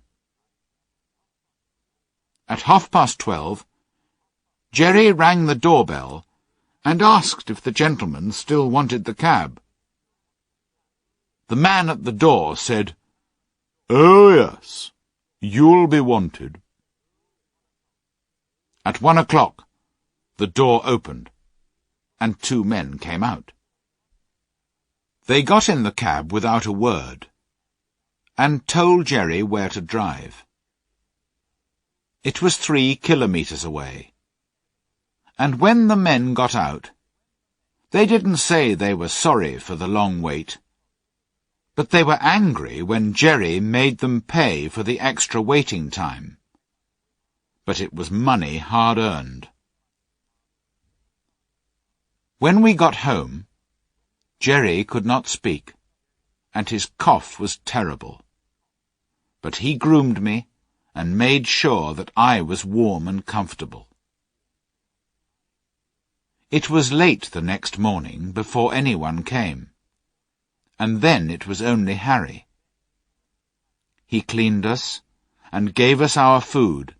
Speaker 1: At 12:30, Jerry rang the doorbell and asked if the gentleman still wanted the cab. The man at the door said, "Oh, yes, you'll be wanted." At 1 o'clock, the door opened, and 2 men came out. They got in the cab without a word, and told Jerry where to drive. It was 3 kilometres away, and when the men got out, they didn't say they were sorry for the long wait, but they were angry when Jerry made them pay for the extra waiting time. But it was money hard earned. When we got home, Jerry could not speak, and his cough was terrible. But he groomed me and made sure that I was warm and comfortable. It was late the next morning before anyone came, and then it was only Harry. He cleaned us and gave us our food,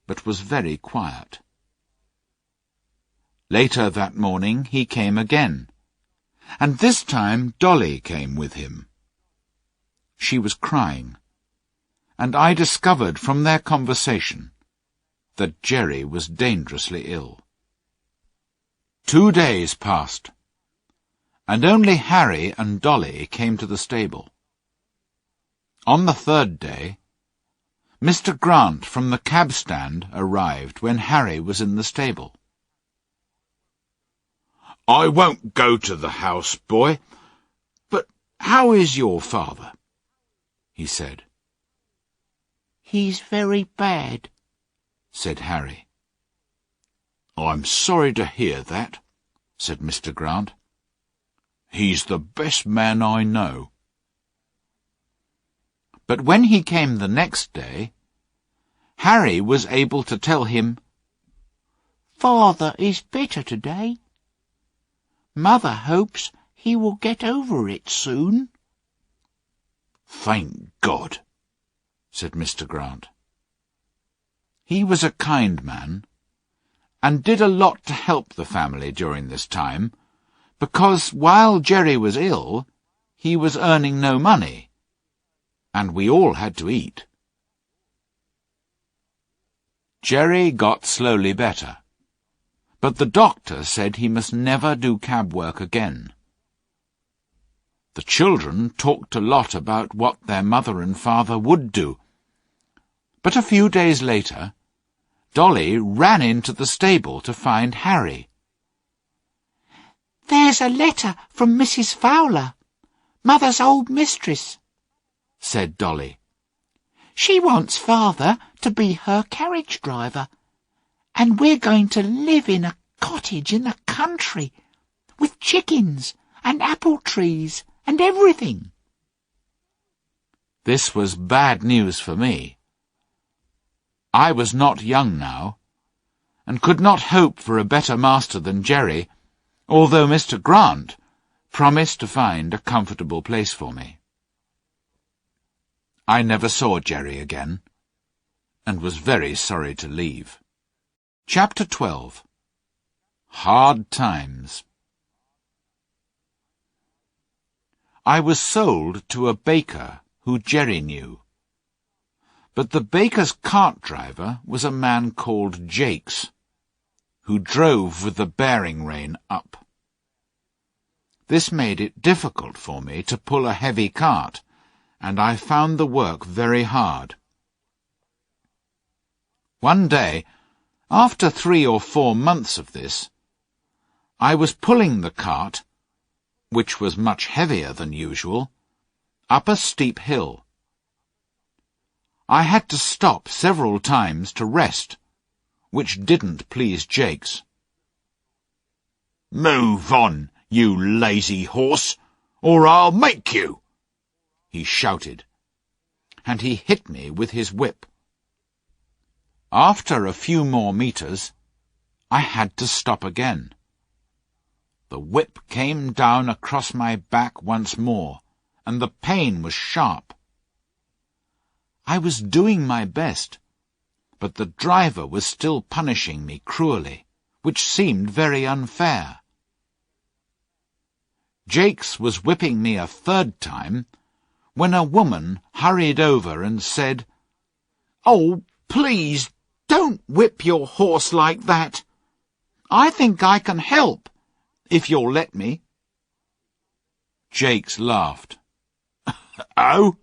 Speaker 1: but was very quiet. Later that morning he came again, and this time Dolly came with him. She was crying, and I discovered from their conversation that Jerry was dangerously ill. 2 days passed, and only Harry and Dolly came to the stable. On the 3rd day, Mr. Grant from the cab stand arrived when Harry was in the stable.
Speaker 4: "I won't go to the house, boy, but how is your father?" he said.
Speaker 2: "He's very bad,"
Speaker 1: said Harry.
Speaker 4: "I'm sorry to hear that," said Mr. Grant. "He's the best man I know."
Speaker 1: But when he came the next day, Harry was able to tell him,
Speaker 2: "Father is better today. Mother hopes he will get over it soon."
Speaker 4: "Thank God," said Mr. Grant.
Speaker 1: He was a kind man, and did a lot to help the family during this time, because while Jerry was ill, he was earning no money, and we all had to eat. Jerry got slowly better, but the doctor said he must never do cab work again. The children talked a lot about what their mother and father would do, but a few days later, Dolly ran into the stable to find Harry.
Speaker 2: "There's a letter from Mrs. Fowler, Mother's old mistress,"
Speaker 1: said Dolly.
Speaker 2: "She wants Father to be her carriage driver, and we're going to live in a cottage in the country, with chickens and apple trees and everything."
Speaker 1: This was bad news for me. I was not young now, and could not hope for a better master than Jerry, although Mr. Grant promised to find a comfortable place for me. I never saw Jerry again, and was very sorry to leave. Chapter 12. Hard Times. I was sold to a baker who Jerry knew. But the baker's cart driver was a man called Jakes, who drove with the bearing rein up. This made it difficult for me to pull a heavy cart, and I found the work very hard. One day, after 3 or 4 months of this, I was pulling the cart, which was much heavier than usual, up a steep hill. I had to stop several times to rest, which didn't please Jakes.
Speaker 4: "Move on, you lazy horse, or I'll make you!" he shouted,
Speaker 1: and he hit me with his whip. After a few more meters, I had to stop again. The whip came down across my back once more, and the pain was sharp. I was doing my best, but the driver was still punishing me cruelly, which seemed very unfair. Jakes was whipping me a 3rd time, when a woman hurried over and said,
Speaker 4: "Oh, please, don't whip your horse like that. I think I can help, if you'll let me."
Speaker 1: Jakes laughed.
Speaker 4: "Oh?"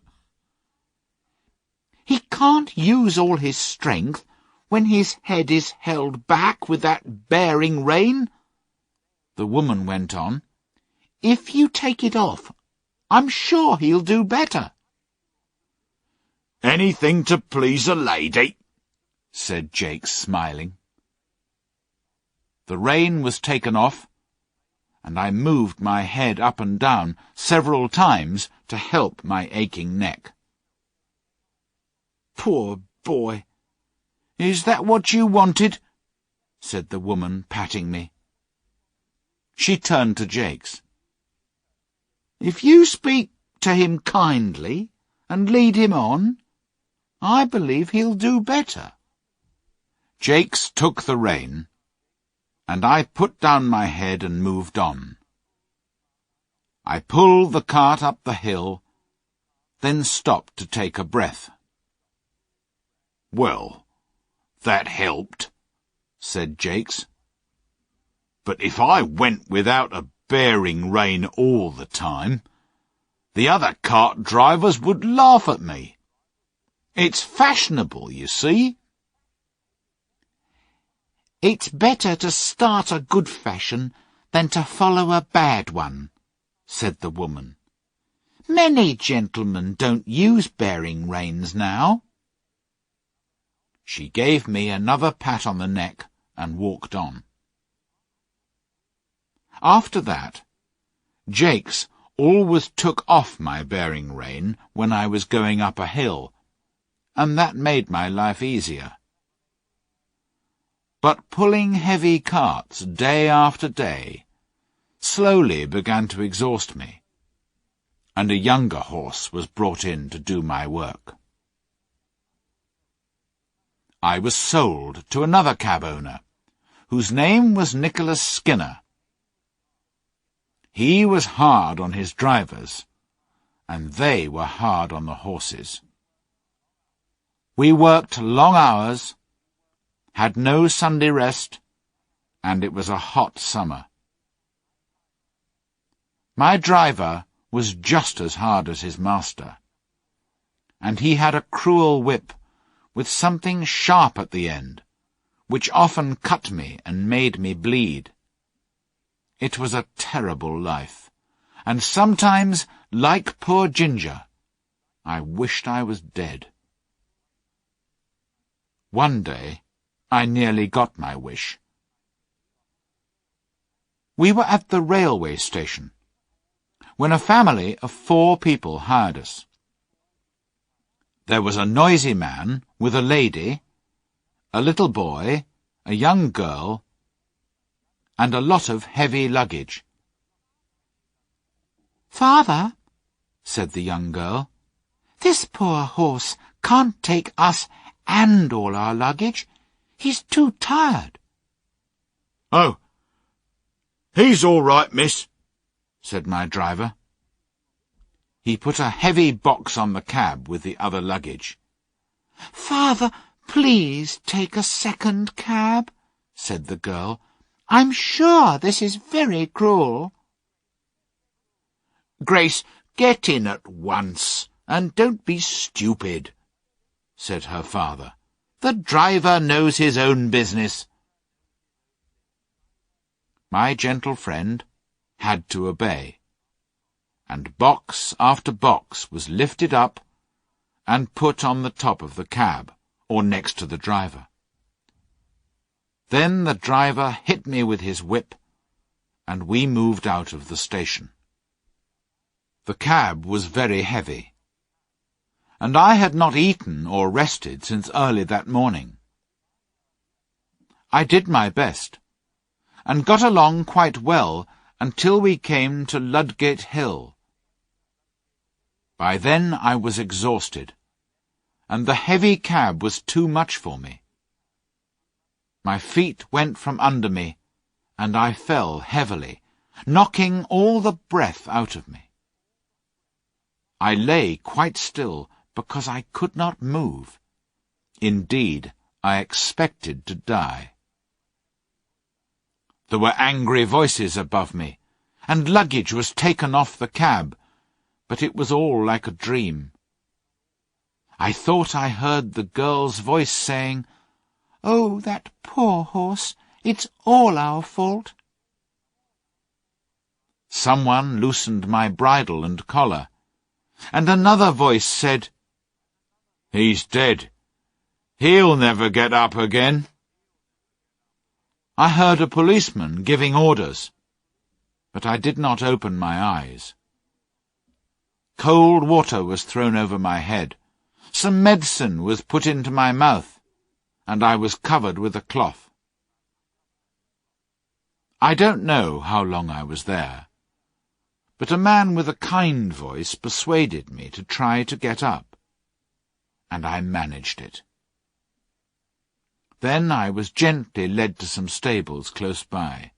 Speaker 2: "He can't use all his strength when his head is held back with that bearing rein," the woman went on. "If you take it off, I'm sure he'll do better."
Speaker 4: "Anything to please a lady,"
Speaker 1: said Jakes, smiling. The rein was taken off, and I moved my head up and down several times to help my aching neck.
Speaker 4: "Poor boy. Is that what you wanted?" said the woman, patting me.
Speaker 2: She turned to Jakes. "If you speak to him kindly and lead him on, I believe he'll do better." Jakes took the rein, and I put down my head and moved on. I pulled the cart up the hill, then stopped to take a breath.
Speaker 1: "Well, that helped," said Jakes. "But if I went without a bearing rein all the time, the other cart drivers would laugh at me. It's fashionable, you see."
Speaker 2: "It's better to start a good fashion than to follow a bad one," said the woman. "Many gentlemen don't use bearing reins now." She gave me another pat on the neck and walked on. After that, Jakes always took off my bearing rein when I was going up a hill, and that made my life easier. But pulling heavy carts day after day slowly began to exhaust me, and a younger horse was brought in to do my work. I was sold to another cab owner, whose name was Nicholas Skinner. He was hard on his drivers, and they were hard on the horses. We worked long hours, had no Sunday rest, and it was a hot summer. My driver was just as hard as his master, and he had a cruel whip with something sharp at the end, which often cut me and made me bleed. It was a terrible life, and sometimes, like poor Ginger, I wished I was dead. One day I nearly got my wish. We were at the railway station, when a family of 4 people hired us. There was a noisy man with a lady, a little boy, a young girl, and a lot of heavy luggage. "Father," said the young girl, "this poor horse can't take us and all our luggage. He's too tired."
Speaker 1: "Oh, he's all right, miss," said my driver. He put a heavy box on the cab with the other luggage.
Speaker 2: "Father, please take a second cab," said the girl. "I'm sure this is very cruel."
Speaker 4: "Grace, get in at once, and don't be stupid," said her father. "The driver knows his own business."
Speaker 2: My gentle friend had to obey, and box after box was lifted up and put on the top of the cab, or next to the driver. Then the driver hit me with his whip, and we moved out of the station. The cab was very heavy, and I had not eaten or rested since early that morning. I did my best, and got along quite well until we came to Ludgate Hill. By then I was exhausted, and the heavy cab was too much for me. My feet went from under me, and I fell heavily, knocking all the breath out of me. I lay quite still, because I could not move. Indeed, I expected to die. There were angry voices above me, and luggage was taken off the cab, but it was all like a dream. I thought I heard the girl's voice saying, "Oh, that poor horse! It's all our fault." Someone loosened my bridle and collar, and another voice said, "He's dead. He'll never get up again." I heard a policeman giving orders, but I did not open my eyes. Cold water was thrown over my head, some medicine was put into my mouth, and I was covered with a cloth.
Speaker 1: I don't know how long I was there, but a man with a kind voice persuaded me to try to get up, and I managed it. Then I was gently led to some stables close by.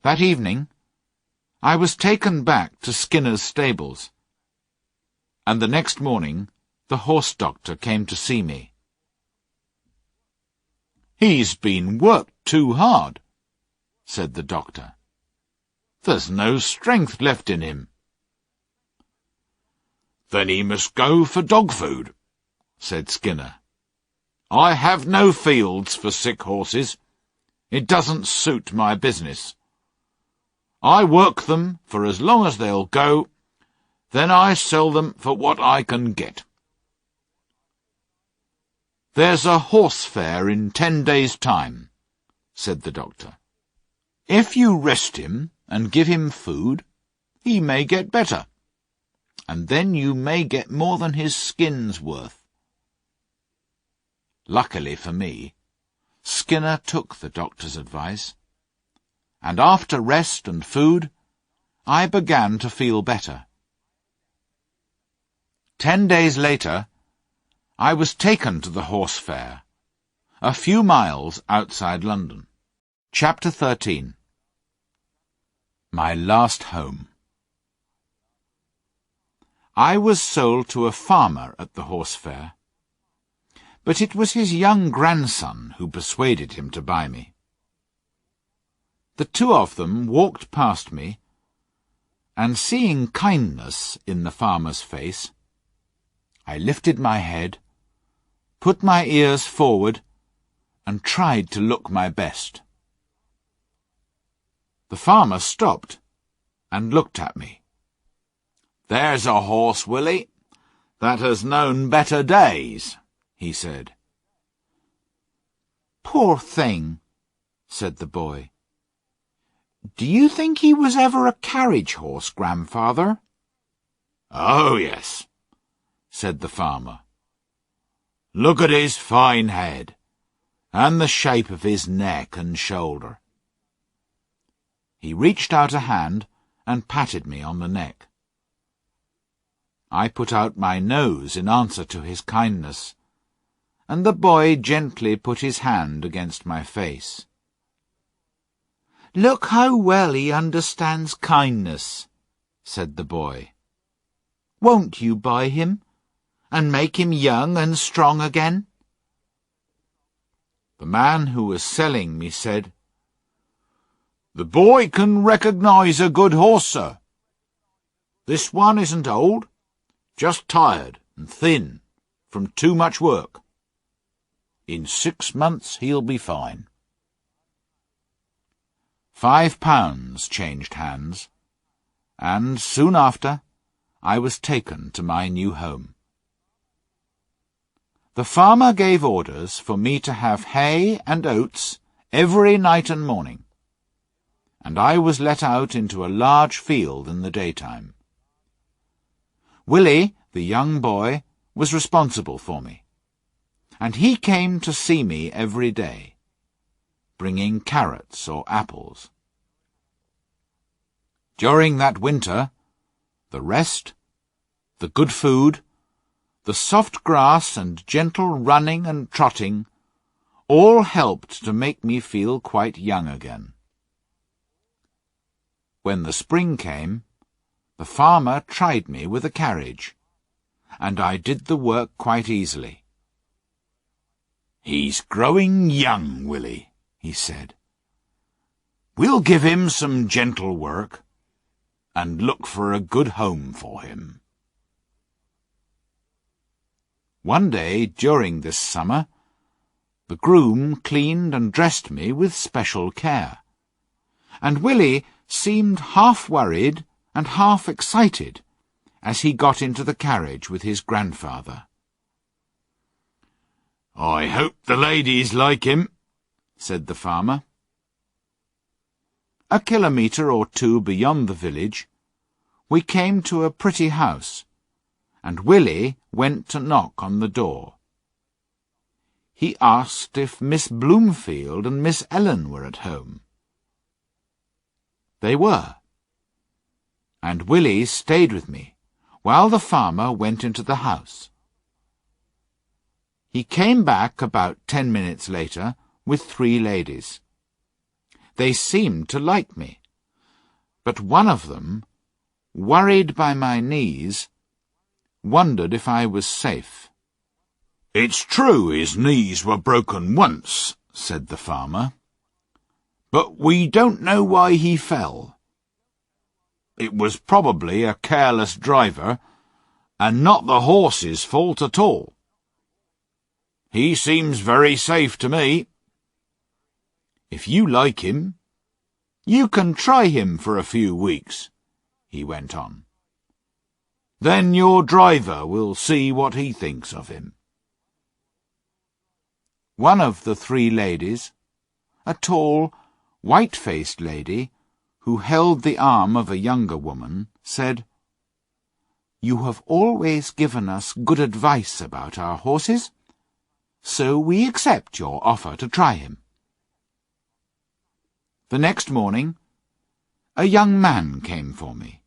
Speaker 1: That evening, I was taken back to Skinner's stables, and the next morning the horse doctor came to see me. "He's been worked too hard," said the doctor. "There's no strength left in him." "Then he must go for dog food," said Skinner. "I have no fields for sick horses. It doesn't suit my business. I work them for as long as they'll go, then I sell them for what I can get." "There's a horse fair in 10 days' time," said the doctor. "If you rest him and give him food, he may get better, and then you may get more than his skin's worth." Luckily for me, Skinner took the doctor's advice, and after rest and food, I began to feel better. 10 days later, I was taken to the horse fair, a few miles outside London. Chapter 13. My last home. I was sold to a farmer at the horse fair, but it was his young grandson who persuaded him to buy me. The two of them walked past me, and seeing kindness in the farmer's face, I lifted my head, put my ears forward, and tried to look my best. The farmer stopped and looked at me. "There's a horse, Willie, that has known better days," he said.
Speaker 2: "Poor thing," said the boy. "Do you think he was ever a carriage horse, grandfather?"
Speaker 1: "Oh, yes," said the farmer. "Look at his fine head, and the shape of his neck and shoulder." He reached out a hand and patted me on the neck. I put out my nose in answer to his kindness, and the boy gently put his hand against my face.
Speaker 2: "Look how well he understands kindness," said the boy. "Won't you buy him, and make him young and strong again?"
Speaker 1: The man who was selling me said, "The boy can recognize a good horse, sir. This one isn't old, just tired and thin from too much work. In 6 months he'll be fine." £5 changed hands, and soon after I was taken to my new home. The farmer gave orders for me to have hay and oats every night and morning, and I was let out into a large field in the daytime. Willie, the young boy, was responsible for me, and he came to see me every day, bringing carrots or apples. During that winter, the rest, the good food, the soft grass and gentle running and trotting all helped to make me feel quite young again. When the spring came, the farmer tried me with a carriage, and I did the work quite easily. "He's growing young, Willie," he said. "We'll give him some gentle work, and look for a good home for him." One day during this summer, the groom cleaned and dressed me with special care, and Willie seemed half worried and half excited as he got into the carriage with his grandfather. "I hope the ladies like him," said the farmer. A kilometre or two beyond the village, we came to a pretty house, and Willie went to knock on the door. he asked if Miss Bloomfield and Miss Ellen were at home. They were, and Willie stayed with me while the farmer went into the house. He came back about 10 minutes later with 3 ladies. They seemed to like me, but one of them, worried by my knees, wondered if I was safe.
Speaker 3: "It's true his knees were broken once," said the farmer, "but we don't know why he fell. It was probably a careless driver, and not the horse's fault at all. He seems very safe to me. If you like him, you can try him for a few weeks," he went on. "Then your driver will see what he thinks of him."
Speaker 1: One of the 3 ladies, a tall, white-faced lady, who held the arm of a younger woman, said, "You have always given us good advice about our horses, so we accept your offer to try him." The next morning, a young man came for me.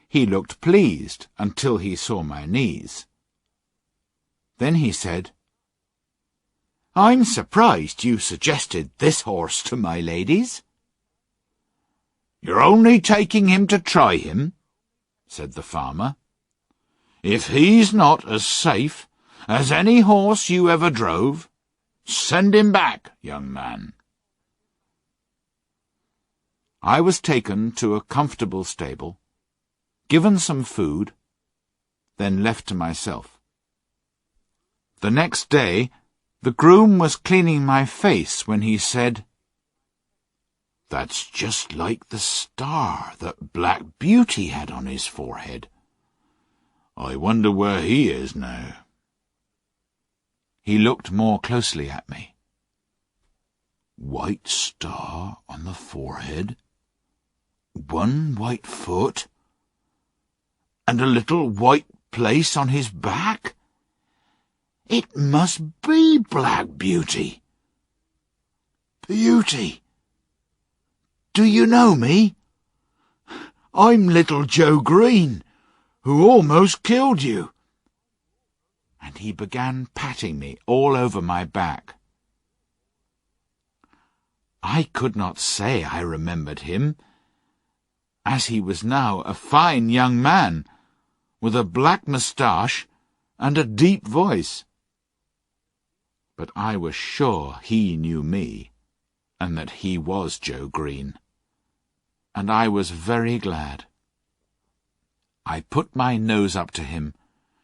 Speaker 1: He looked pleased until he saw my knees. Then he said, "I'm surprised you suggested this horse to my ladies."
Speaker 3: "You're only taking him to try him," said the farmer. "If he's not as safe as any horse you ever drove, send him back, young man."
Speaker 1: I was taken to a comfortable stable, given some food, then left to myself. The next day, the groom was cleaning my face when he said,
Speaker 3: "That's just like the star that Black Beauty had on his forehead. I wonder where he is now."
Speaker 1: He looked more closely at me.
Speaker 3: "White star on the forehead, 1 white foot, and a little white place on his back? It must be Black Beauty. Beauty, do you know me? I'm little Joe Green, who almost killed you."
Speaker 1: And he began patting me all over my back. I could not say I remembered him, as he was now a fine young man, with a black moustache and a deep voice. But I was sure he knew me, and that he was Joe Green, and I was very glad. I put my nose up to him,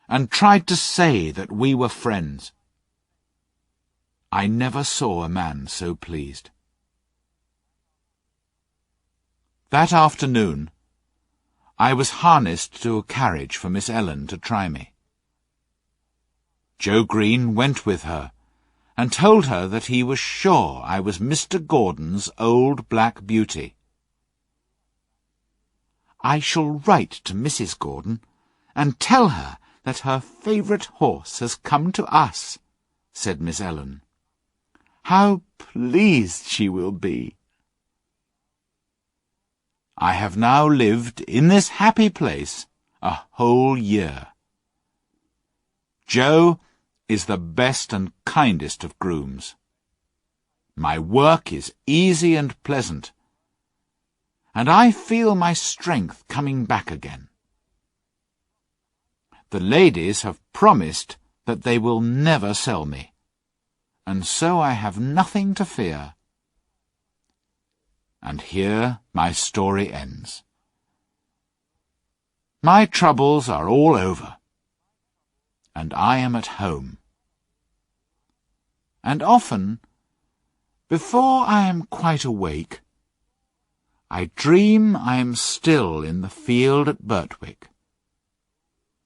Speaker 1: and tried to say that we were friends. I never saw a man so pleased. That afternoon, I was harnessed to a carriage for Miss Ellen to try me. Joe Green went with her, and told her that he was sure I was Mr. Gordon's old Black Beauty. "I shall write to Mrs. Gordon, and tell her that her favourite horse has come to us," said Miss Ellen. "How pleased she will be!" I have now lived in this happy place a whole year. Joe is the best and kindest of grooms. My work is easy and pleasant, and I feel my strength coming back again. The ladies have promised that they will never sell me, and so I have nothing to fear. And here my story ends. My troubles are all over, and I am at home. And often, before I am quite awake, I dream I am still in the field at Birtwick,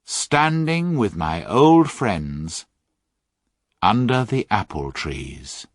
Speaker 1: standing with my old friends under the apple trees.